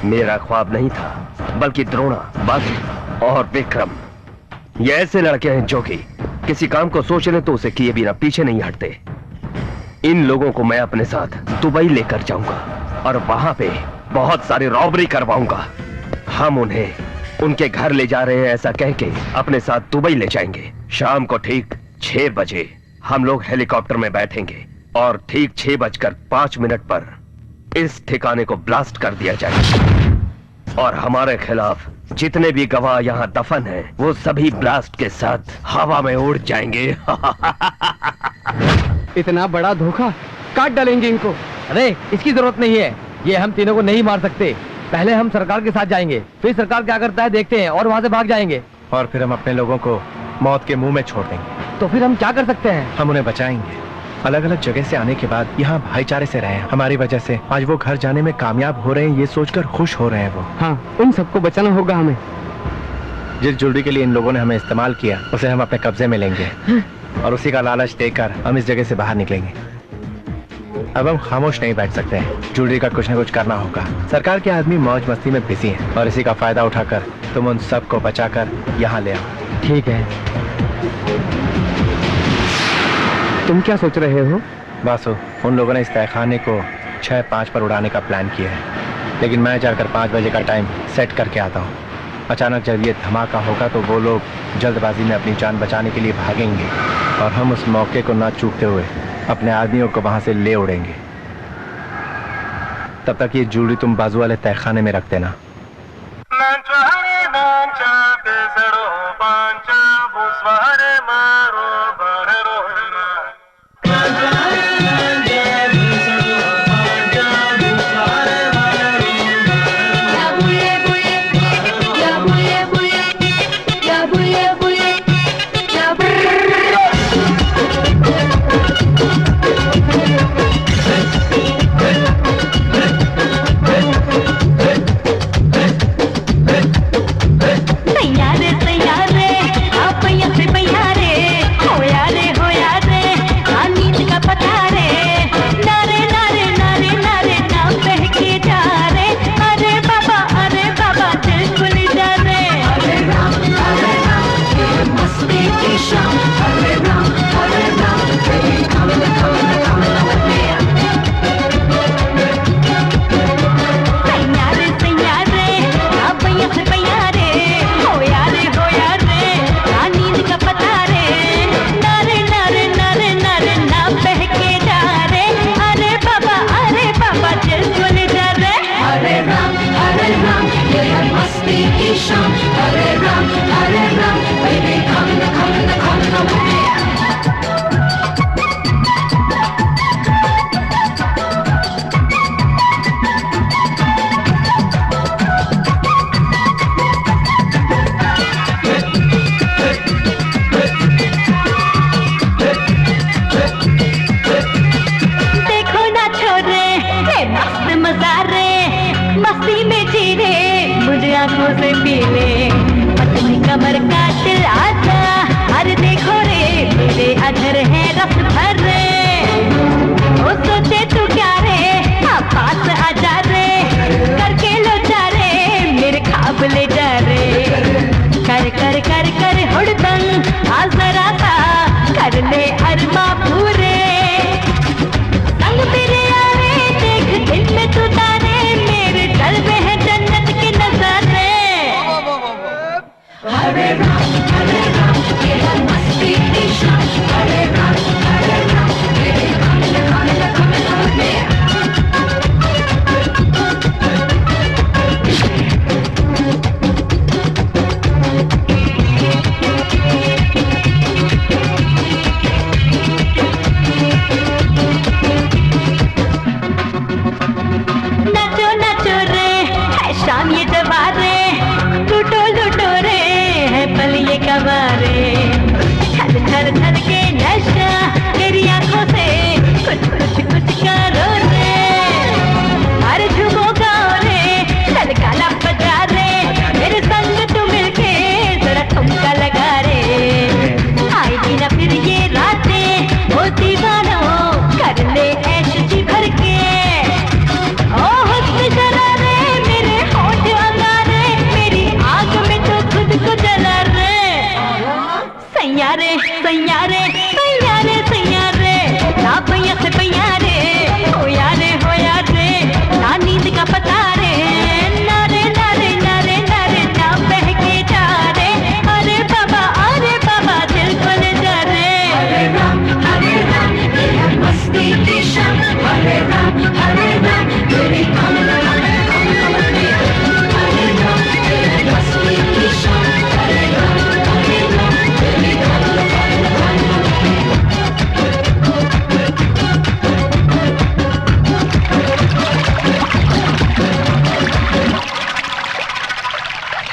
मेरा ख्वाब नहीं था, बल्कि द्रोणा, बासु और विक्रम ये ऐसे लड़के हैं जो कि किसी काम को सोच ले तो उसे किए बिना पीछे नहीं हटते। इन लोगों को मैं अपने साथ दुबई लेकर जाऊंगा और वहां पे बहुत सारी रॉबरी करवाऊंगा। हम उन्हें उनके घर ले जा रहे हैं ऐसा कह के अपने साथ दुबई ले जाएंगे। शाम को ठीक 6 बजे हम लोग हेलीकॉप्टर में बैठेंगे और ठीक 6:05 पर इस ठिकाने को ब्लास्ट कर दिया जाएगा और हमारे खिलाफ जितने भी गवाह यहाँ दफन हैं, वो सभी ब्लास्ट के साथ हवा में उड़ जाएंगे। इतना बड़ा धोखा, काट डालेंगे इनको। अरे इसकी जरूरत नहीं है, ये हम तीनों को नहीं मार सकते। पहले हम सरकार के साथ जाएंगे, फिर सरकार क्या करता है देखते हैं और वहाँ से भाग जाएंगे। और फिर हम अपने लोगों को मौत के मुंह में छोड़ देंगे। तो फिर हम क्या कर सकते हैं? हम उन्हें बचाएंगे। अलग अलग जगह से आने के बाद यहाँ भाईचारे से रहे। हमारी वजह से आज वो घर जाने में कामयाब हो रहे हैं, ये सोचकर खुश हो रहे हैं वो। हाँ, उन सबको बचाना होगा हमें। जिस ज्वेलरी के लिए इन लोगों ने हमें इस्तेमाल किया, उसे हम अपने कब्जे में लेंगे और उसी का लालच देकर हम इस जगह से बाहर निकलेंगे। अब हम खामोश नहीं बैठ सकते हैं, ज्वेलरी का कुछ न कुछ करना होगा। सरकार के आदमी मौज मस्ती में बिजी हैं और इसी का फायदा उठाकर तुम उन सबको बचाकर यहाँ ले आओ। ठीक है। तुम क्या सोच रहे हो? बासु, उन लोगों ने इस तहखाने को 6:05 पर उड़ाने का प्लान किया है, लेकिन मैं जाकर 5 बजे का टाइम सेट करके आता हूँ। अचानक जब ये धमाका होगा तो वो लोग जल्दबाजी में अपनी जान बचाने के लिए भागेंगे और हम उस मौके को ना चूकते हुए अपने आदमियों को वहां से ले उड़ेंगे। तब तक ये ज्वेलरी तुम बाजू वाले तहखाने में रख देना।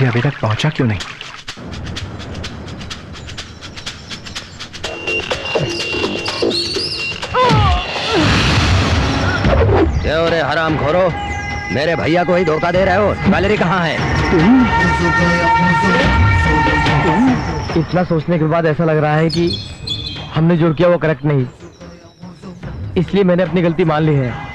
ये अभी तक पहुंचा क्यों नहीं? क्या हो रे हराम खोरो, मेरे भैया को ही धोखा दे रहे हो। ज्वेलरी कहाँ है? इतना सोचने के बाद ऐसा लग रहा है कि हमने जो किया वो करेक्ट नहीं, इसलिए मैंने अपनी गलती मान ली है।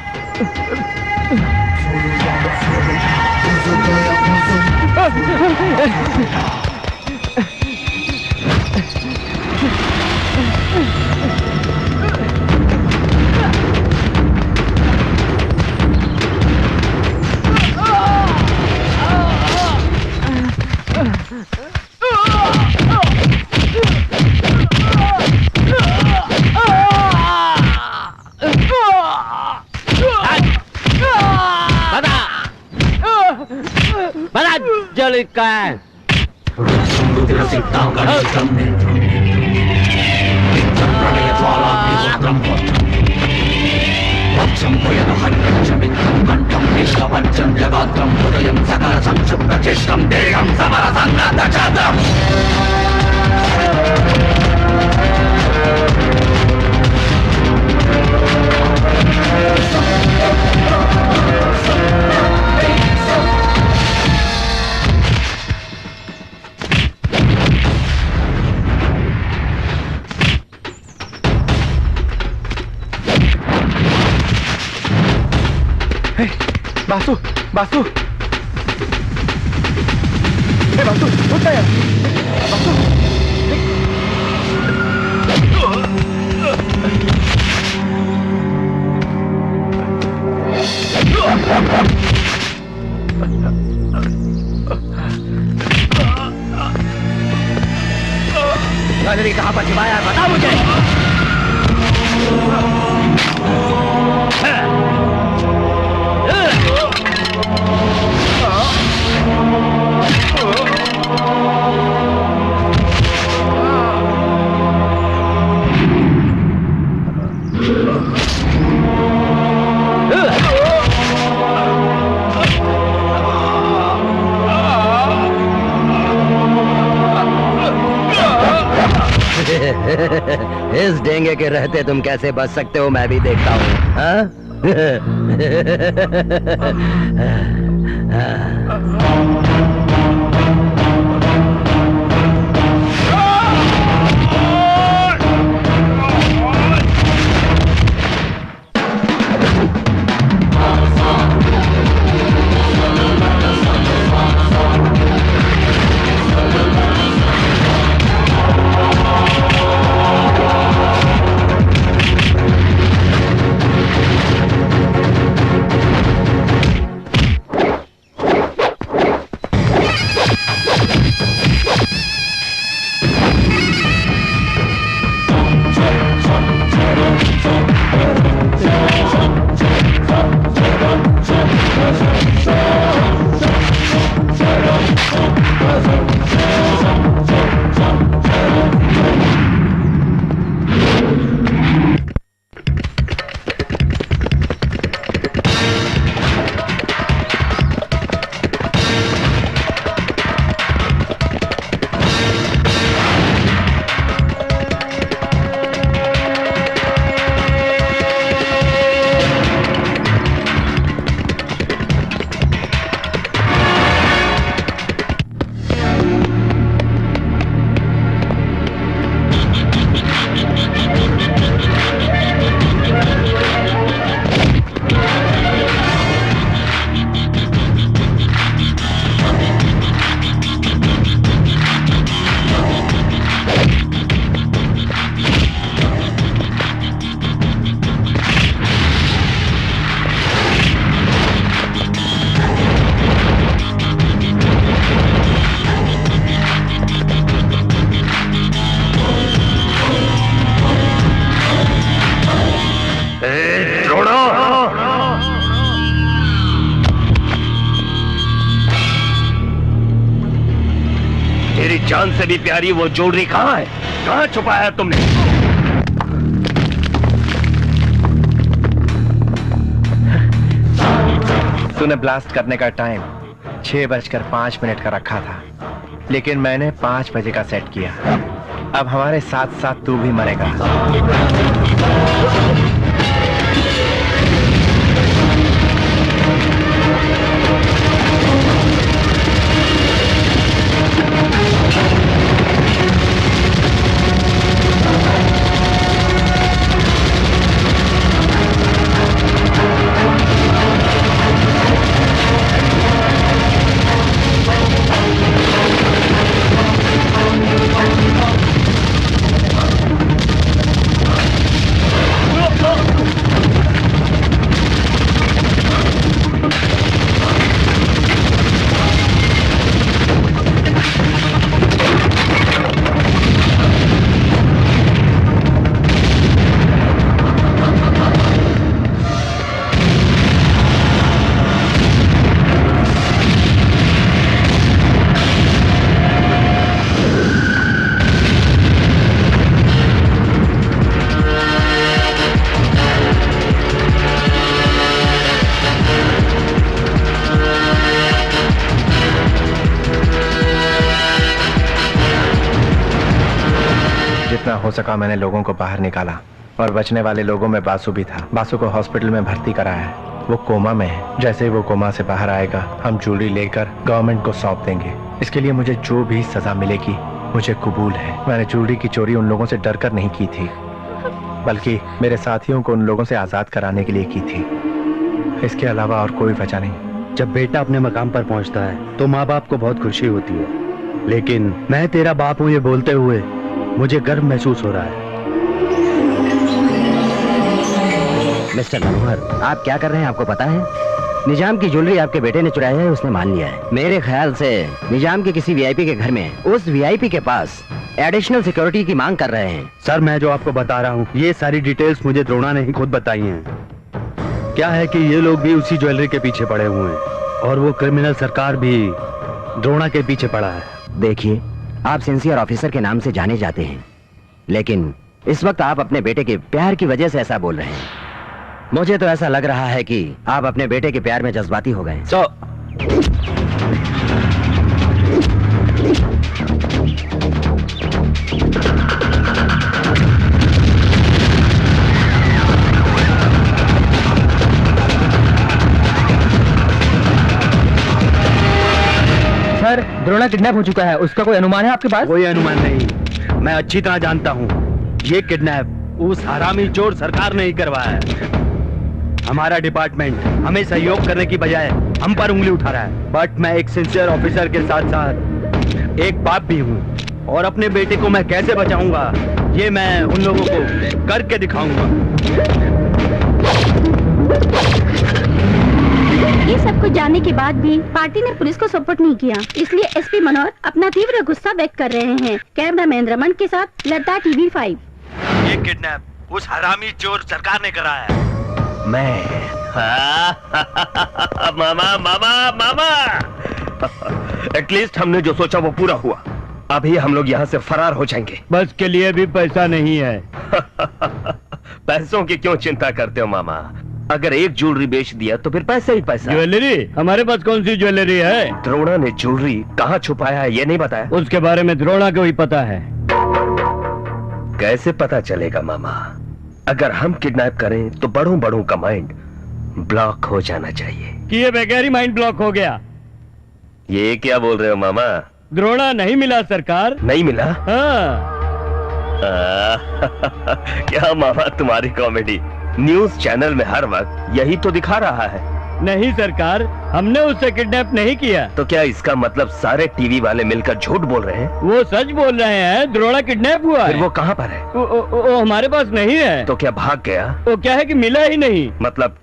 बासु, बासु, बासु, उठा यार, बासु, ज्वेलरी कहाँ पर छिपाया है बता मुझे। इस डेंगे के रहते तुम कैसे बच सकते हो मैं भी देखता हूँ। हाँ? जान से भी प्यारी वो ज्वेलरी कहाँ है? कहाँ छुपाया है तुमने? तूने ब्लास्ट करने का टाइम 6:05 का रखा था, लेकिन मैंने 5 बजे का सेट किया। अब हमारे साथ साथ तू भी मरेगा। हो सका मैंने लोगों को बाहर निकाला और बचने वाले लोगों में बासु भी था। बासु को हॉस्पिटल में भर्ती कराया है, वो कोमा में है। जैसे ही वो कोमा से बाहर आएगा हम ज्वेलरी लेकर गवर्नमेंट को सौंप देंगे। इसके लिए मुझे जो भी सजा मिलेगी मुझे कबूल है। मैंने ज्वेलरी की चोरी उन लोगों से डर कर नहीं की थी, बल्कि मेरे साथियों को उन लोगों से आजाद कराने के लिए की थी। इसके अलावा और कोई वजह नहीं। जब बेटा अपने मकाम पर पहुंचता है तो माँ बाप को बहुत खुशी होती है, लेकिन मैं तेरा बाप हूँ ये बोलते हुए मुझे गर्व महसूस हो रहा है। मिस्टर मनोहर, आप क्या कर रहे हैं आपको पता है? निजाम की ज्वेलरी आपके बेटे ने चुराया है, उसने मान लिया है। मेरे ख्याल से निजाम के किसी वीआईपी के घर में उस वीआईपी के पास एडिशनल सिक्योरिटी की मांग कर रहे हैं। सर मैं जो आपको बता रहा हूँ ये सारी डिटेल्स मुझे द्रोणा ने ही खुद बताई हैं। क्या है कि ये लोग भी उसी ज्वेलरी के पीछे पड़े हुए हैं और वो क्रिमिनल सरकार भी द्रोणा के पीछे पड़ा है। देखिए, आप सिंसियर ऑफिसर के नाम से जाने जाते हैं, लेकिन इस वक्त आप अपने बेटे के प्यार की वजह से ऐसा बोल रहे हैं। मुझे तो ऐसा लग रहा है कि आप अपने बेटे के प्यार में जज्बाती हो गए। सर द्रोणा किडनैप हो चुका है, उसका कोई अनुमान है आपके पास? कोई अनुमान नहीं, मैं अच्छी तरह जानता हूँ ये किडनैप उस हरामी चोर सरकार ने ही करवाया है। हमारा डिपार्टमेंट हमें सहयोग करने की बजाय हम पर उंगली उठा रहा है। बट मैं एक सिंसियर ऑफिसर के साथ साथ एक बाप भी हूँ और अपने बेटे को मैं कैसे बचाऊंगा ये मैं उन लोगों को करके दिखाऊंगा। ये सब कुछ जानने के बाद भी पार्टी ने पुलिस को सपोर्ट नहीं किया, इसलिए एसपी मनोहर अपना तीव्र गुस्सा व्यक्त कर रहे हैं। कैमरामैन रमन के साथ लता TV5। ये किडनैप उस हरामी चोर सरकार ने कराया है। मैं मामा मामा मामा एटलीस्ट हमने जो सोचा वो पूरा हुआ। अभी हम लोग यहाँ से फरार हो जाएंगे। बस के लिए भी पैसा नहीं है। पैसों की क्यों चिंता करते हो मामा? अगर एक ज्वेलरी बेच दिया तो फिर पैसा ही पैसा। ज्वेलरी? हमारे पास कौन सी ज्वेलरी है? द्रोणा ने ज्वेलरी कहाँ छुपाया है ये नहीं बताया? उसके बारे में द्रोणा को ही पता है। कैसे पता चलेगा मामा? अगर हम किडनैप करें तो बड़ों बड़ों का माइंड ब्लॉक हो जाना चाहिए। किए बगैर ही माइंड ब्लॉक हो गया। ये क्या बोल रहे हो मामा? द्रोणा नहीं मिला सरकार। नहीं मिला? हाँ। क्या मामा तुम्हारी कॉमेडी न्यूज चैनल में हर वक्त यही तो दिखा रहा है। नहीं सरकार, हमने उससे किडनैप नहीं किया। तो क्या इसका मतलब सारे टीवी वाले मिलकर झूठ बोल रहे हैं? वो सच बोल रहे हैं, द्रोणा किडनैप हुआ फिर है। वो कहाँ पर है? वो हमारे पास नहीं है। तो क्या भाग गया? वो क्या है कि मिला ही नहीं। मतलब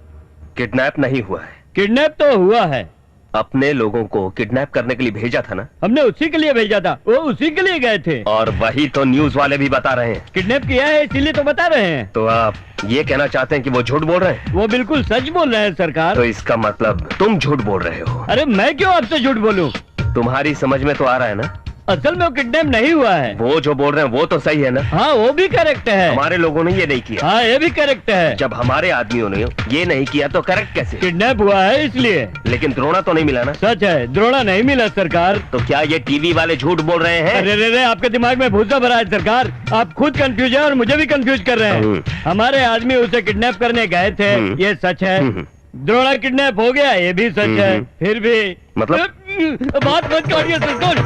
किडनैप नहीं हुआ है? किडनैप तो हुआ है। अपने लोगों को किडनैप करने के लिए भेजा था ना? हमने उसी के लिए भेजा था, वो उसी के लिए गए थे। और वही तो न्यूज वाले भी बता रहे हैं। किडनैप किया है इसीलिए तो बता रहे हैं। तो आप ये कहना चाहते हैं कि वो झूठ बोल रहे हैं? वो बिल्कुल सच बोल रहे हैं सरकार। तो इसका मतलब तुम झूठ बोल रहे हो? अरे मैं क्यों आपसे झूठ बोलूं? तुम्हारी समझ में तो आ रहा है ना? असल में वो किडनैप नहीं हुआ है। वो जो बोल रहे हैं वो तो सही है ना? हाँ वो भी करेक्ट है। हमारे लोगों ने ये नहीं किया। हाँ ये भी करेक्ट है। जब हमारे आदमियों ने ये नहीं किया तो करेक्ट कैसे? किडनैप हुआ है इसलिए। लेकिन द्रोणा तो नहीं मिला ना? सच है, द्रोणा नहीं मिला सरकार। तो क्या ये टीवी वाले झूठ बोल रहे हैं? अरे रे आपके दिमाग में भूसा भरा है सरकार। आप खुद कंफ्यूज है और मुझे भी कंफ्यूज कर रहे हैं। हमारे आदमी उसे किडनैप करने गए थे, ये सच है। द्रोणा किडनैप हो गया, ये भी सच है। फिर भी मतलब बात मत काटिए सरकार।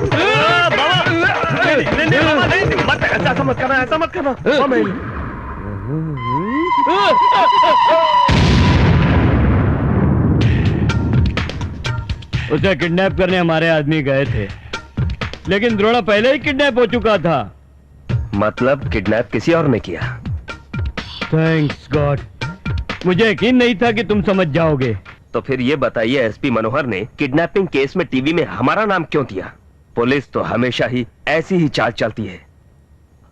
ऐसा मत करना, ऐसा मत करना। उसे किडनैप करने हमारे आदमी गए थे, लेकिन द्रोणा पहले ही किडनैप हो चुका था। मतलब किडनैप किसी और ने किया? थैंक्स गॉड, मुझे यकीन नहीं था कि तुम समझ जाओगे। तो फिर ये बताइए एसपी मनोहर ने किडनैपिंग केस में टीवी में हमारा नाम क्यों दिया? पुलिस तो हमेशा ही ऐसी ही चाल चलती है।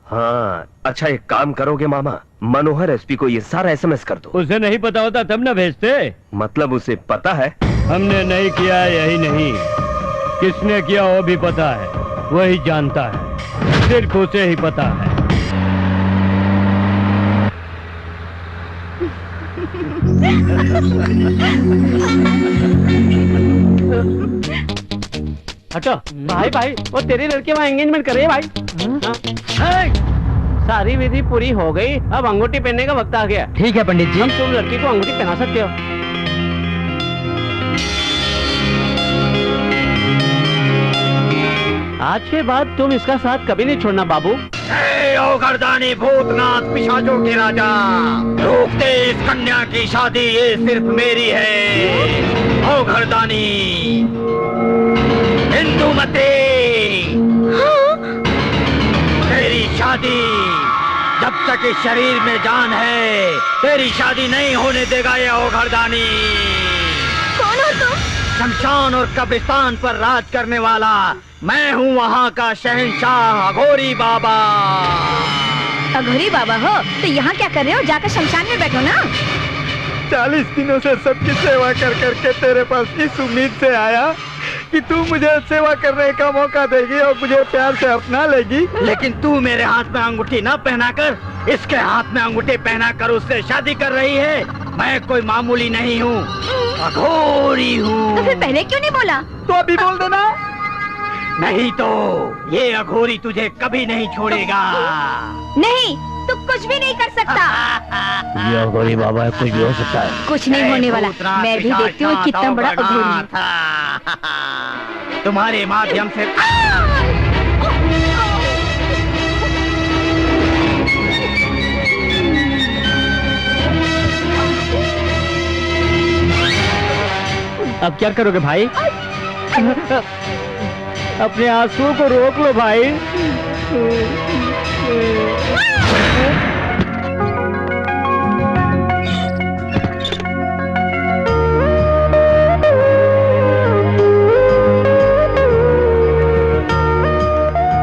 हाँ अच्छा एक काम करोगे मामा, मनोहर एसपी को ये सारा एसएमएस कर दो। उसे नहीं पता होता तब न भेजते। मतलब उसे पता है? हमने नहीं किया यही नहीं, किसने किया वो भी पता है, वही जानता है, सिर्फ उसे ही पता है। हटो भाई भाई, वो तेरी लड़की वहाँ एंगेजमेंट करे भाई। सारी विधि पूरी हो गई, अब अंगूठी पहनने का वक्त आ गया। ठीक है पंडित जी। अब तुम लड़की को अंगूठी पहना सकते हो। आज के बाद तुम इसका साथ कभी नहीं छोड़ना बाबू। गर्दानी भूतनाथ पिशाचों के राजा, रोक दे इस कन्या की शादी, ये सिर्फ मेरी है। ओ गर्दानी हिंदूमती, तेरी शादी जब तक इस शरीर में जान है, तेरी शादी नहीं होने देगा ये ओ गर्दानी। कौन हो तुम? शमशान और कब्रिस्तान पर राज करने वाला मैं हूँ, वहाँ का शहंशाह अघोरी बाबा। अघोरी बाबा हो तो यहाँ क्या कर रहे हो? जाकर शमशान में बैठो ना। 40 दिनों से सबकी सेवा कर करके तेरे पास इस उम्मीद से आया कि तू मुझे सेवा करने का मौका देगी और मुझे प्यार से अपना लेगी। लेकिन तू मेरे हाथ में अंगूठी न पहनाकर इसके हाथ में अंगूठी पहनाकर उससे शादी कर रही है। मैं कोई मामूली नहीं हूँ, अघोरी हूँ। तो फिर पहले क्यों नहीं बोला? तो अभी बोल देना। नहीं तो ये अघोरी तुझे कभी नहीं छोड़ेगा। नहीं, तू कुछ भी नहीं कर सकता। ये अघोरी बाबा कुछ भी हो सकता है। कुछ नहीं होने वाला। मैं भी देखती हूँ कितना बड़ा अघोरी है। तुम्हारे माध्यम से अब क्या करोगे भाई? अपने आंसुओं को रोक लो भाई।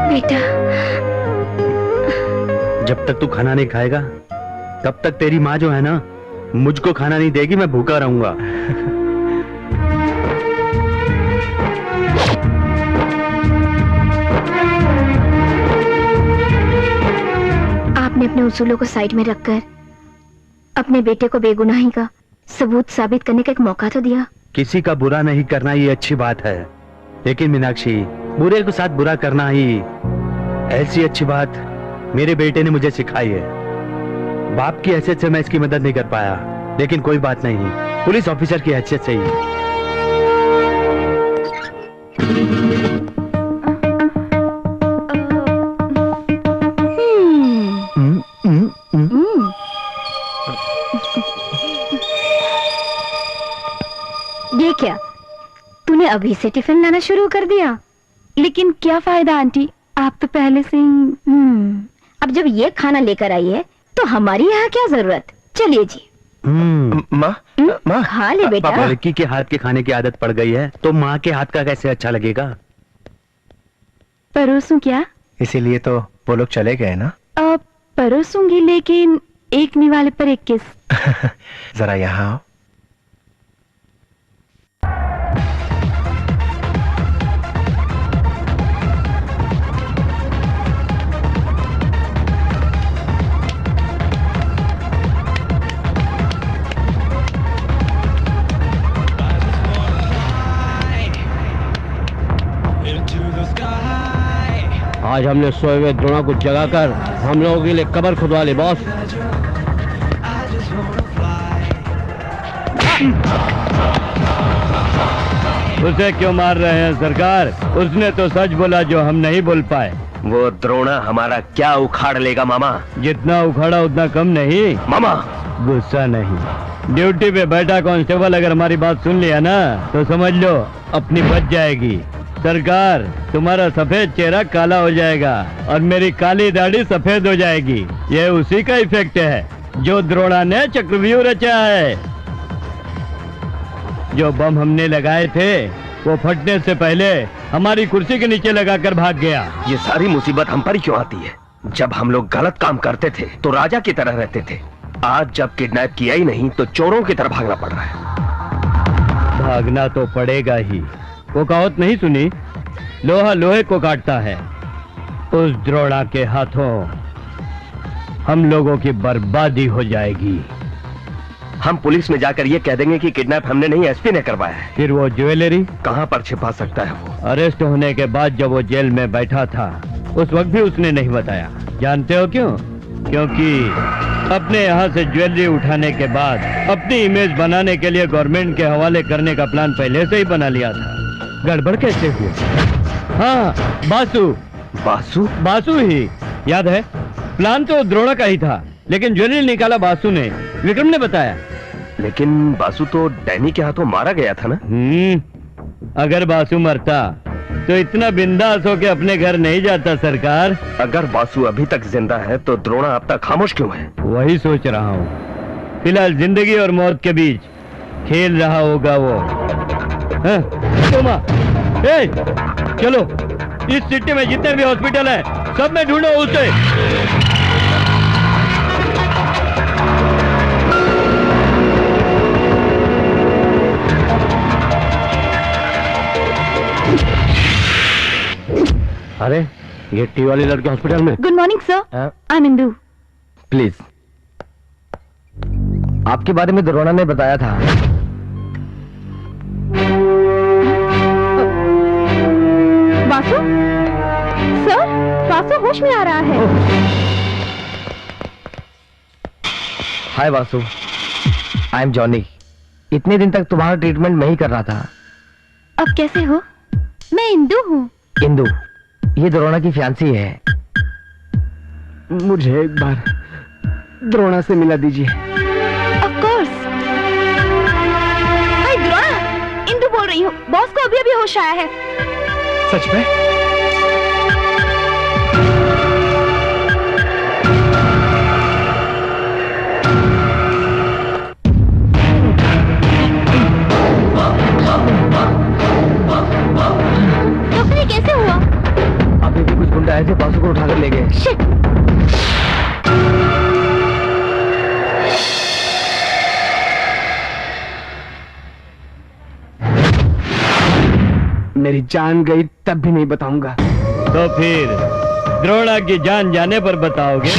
बेटा, जब तक तू खाना नहीं खाएगा तब तक तेरी माँ जो है ना मुझको खाना नहीं देगी, मैं भूखा रहूंगा। आपने अपने उसूलों को साइड में रखकर अपने बेटे को बेगुनाही का सबूत साबित करने का एक मौका तो दिया। किसी का बुरा नहीं करना ये अच्छी बात है, लेकिन मीनाक्षी बुरे के साथ बुरा करना ही ऐसी अच्छी बात मेरे बेटे ने मुझे सिखाई है। बाप की हैसियत से मैं इसकी मदद नहीं कर पाया, लेकिन कोई बात नहीं, पुलिस ऑफिसर की हैसियत से ही। ये क्या, तूने अभी से टिफिन लाना शुरू कर दिया? लेकिन क्या फायदा आंटी, आप तो पहले से अब जब ये खाना लेकर आई है तो हमारी यहाँ क्या जरूरत। चलिए जी। माँ खा ले बेटा। लड़की के हाथ के खाने की आदत पड़ गई है तो माँ के हाथ का कैसे अच्छा लगेगा? परोसूं क्या? इसीलिए तो वो लोग चले गए ना। अब परोसूंगी, लेकिन एक निवाले पर एक किस। जरा यहाँ आओ। आज हमने सोए हुए द्रोणा को जगाकर हम लोगों के लिए कब्र खुदवा ली बॉस। उसे क्यों मार रहे हैं सरकार? उसने तो सच बोला जो हम नहीं बोल पाए। वो द्रोणा हमारा क्या उखाड़ लेगा मामा? जितना उखाड़ा उतना कम नहीं मामा। गुस्सा नहीं, ड्यूटी पे बैठा कांस्टेबल अगर हमारी बात सुन लिया ना तो समझ लो अपनी बच जाएगी। सरकार, तुम्हारा सफेद चेहरा काला हो जाएगा और मेरी काली दाढ़ी सफेद हो जाएगी। ये उसी का इफेक्ट है जो द्रोणा ने चक्रव्यूह रचा है। जो बम हमने लगाए थे वो फटने से पहले हमारी कुर्सी के नीचे लगाकर भाग गया। ये सारी मुसीबत हम पर क्यों आती है? जब हम लोग गलत काम करते थे तो राजा की तरह रहते थे, आज जब किडनैप किया ही नहीं तो चोरों की तरह भागना पड़ रहा है। भागना तो पड़ेगा ही। वो कहावत नहीं सुनी, लोहा लोहे को काटता है। उस द्रोणा के हाथों हम लोगों की बर्बादी हो जाएगी। हम पुलिस में जाकर ये कह देंगे कि किडनैप हमने नहीं, एसपी ने करवाया है। फिर वो ज्वेलरी कहाँ पर छिपा सकता है वो? अरेस्ट होने के बाद जब वो जेल में बैठा था उस वक्त भी उसने नहीं बताया। जानते हो क्यों? क्योंकि अपने यहाँ से ज्वेलरी उठाने के बाद अपनी इमेज बनाने के लिए गवर्नमेंट के हवाले करने का प्लान पहले से ही बना लिया था। गड़बड़ कैसे हुई? हाँ, बासु ही याद है। प्लान तो द्रोणा का ही था, लेकिन ज्वेलरी निकाला बासु ने, विक्रम ने बताया। लेकिन बासु तो डैनी के हाथों मारा गया था ना। अगर बासु मरता तो इतना बिंदास होके अपने घर नहीं जाता सरकार। अगर बासु अभी तक जिंदा है तो द्रोणा अब तक खामोश क्यों है? वही सोच रहा हूँ। फिलहाल जिंदगी और मौत के बीच खेल रहा होगा वो। हाँ, कोमा, ए, चलो इस सिटी में जितने भी हॉस्पिटल हैं, सब में ढूंढो उसे। अरे ये टी वाली लड़की हॉस्पिटल में। Good morning sir, I am Indu. Please. आपके बारे में द्रोणा ने बताया था। वासु सर, वासु होश में आ रहा है। हाय वासु, आई एम जॉनी। इतने दिन तक तुम्हारा ट्रीटमेंट मैं ही कर रहा था। अब कैसे हो? मैं इंदू हूँ। इंदू, ये द्रोणा की फियांसी है। मुझे एक बार द्रोणा से मिला दीजिए। Of course. Hi Drona, Indu बोल रही हूँ। बॉस को अभी अभी होश आया है। सच में? डॉक्टर, कैसे हुआ? अभी भी कुछ गुंडा ऐसे बासु को उठाकर ले गए। शिट। मेरी जान गई तब भी नहीं बताऊंगा। तो फिर द्रोणा की जान जाने पर बताओगे?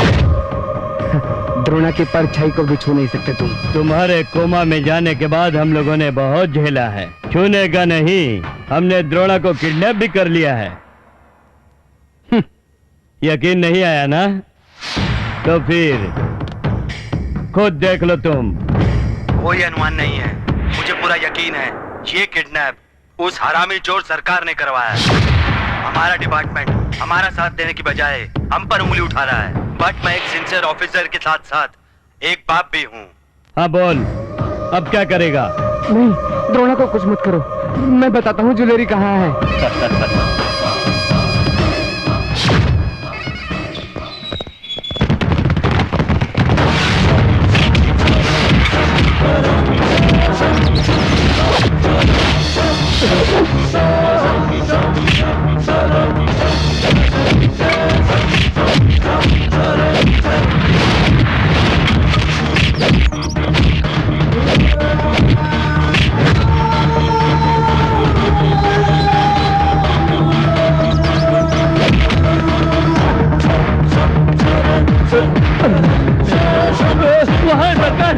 द्रोणा की परछाई को भी छू नहीं सकते तुम। तुम्हारे कोमा में जाने के बाद हम लोगों ने बहुत झेला है। छूने का नहीं, हमने द्रोणा को किडनैप भी कर लिया है। यकीन नहीं आया ना? तो फिर खुद देख लो तुम। कोई अनुमान नहीं है, मुझे पूरा यकीन है ये किडनैप उस हरामी चोर सरकार ने करवाया है। हमारा डिपार्टमेंट हमारा साथ देने की बजाय हम पर उंगली उठा रहा है। बट मैं एक सिंसियर ऑफिसर के साथ साथ एक बाप भी हूँ। हाँ बोल, अब क्या करेगा? नहीं, द्रोणा को कुछ मत करो। मैं बताता हूँ ज्वेलरी कहाँ है। वहाँ सरकार।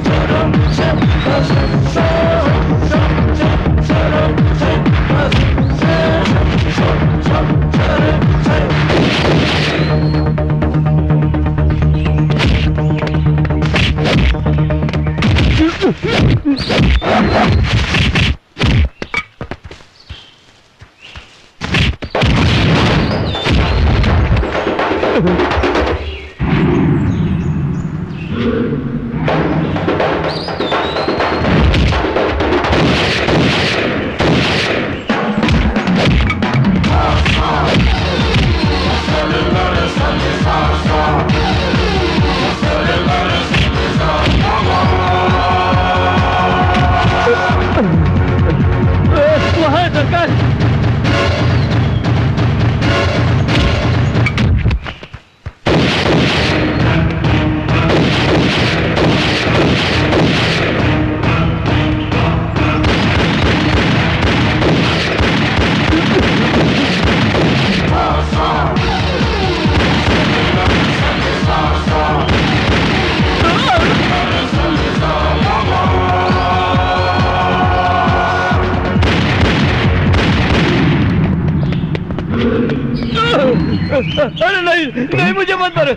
वहाँ सरकार। अरे नहीं नहीं, मुझे मत मारो।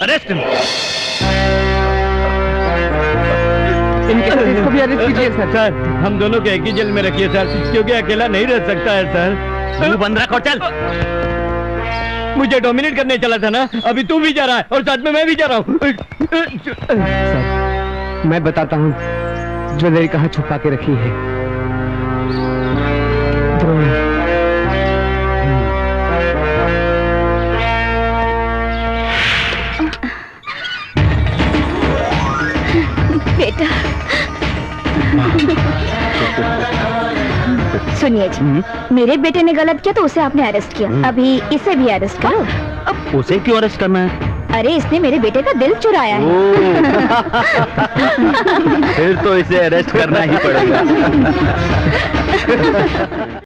अरेस्ट इसको भी अरेस्ट कीजिए सर। हम दोनों को एक ही जेल में रखिए सर, क्योंकि अकेला नहीं रह सकता है सर। तू बंद रखो, चल। मुझे डोमिनेट करने चला था ना, अभी तू भी जा रहा है और साथ में मैं भी जा रहा हूँ। सर मैं बताता हूँ ज्वेलरी कहाँ छुपा के रखी है। बेटा सुनिए जी, मेरे बेटे ने गलत किया तो उसे आपने अरेस्ट किया, अभी इसे भी अरेस्ट करो। उसे क्यों अरेस्ट करना है? अरे इसने मेरे बेटे का दिल चुराया है। फिर तो इसे अरेस्ट करना ही पड़ेगा।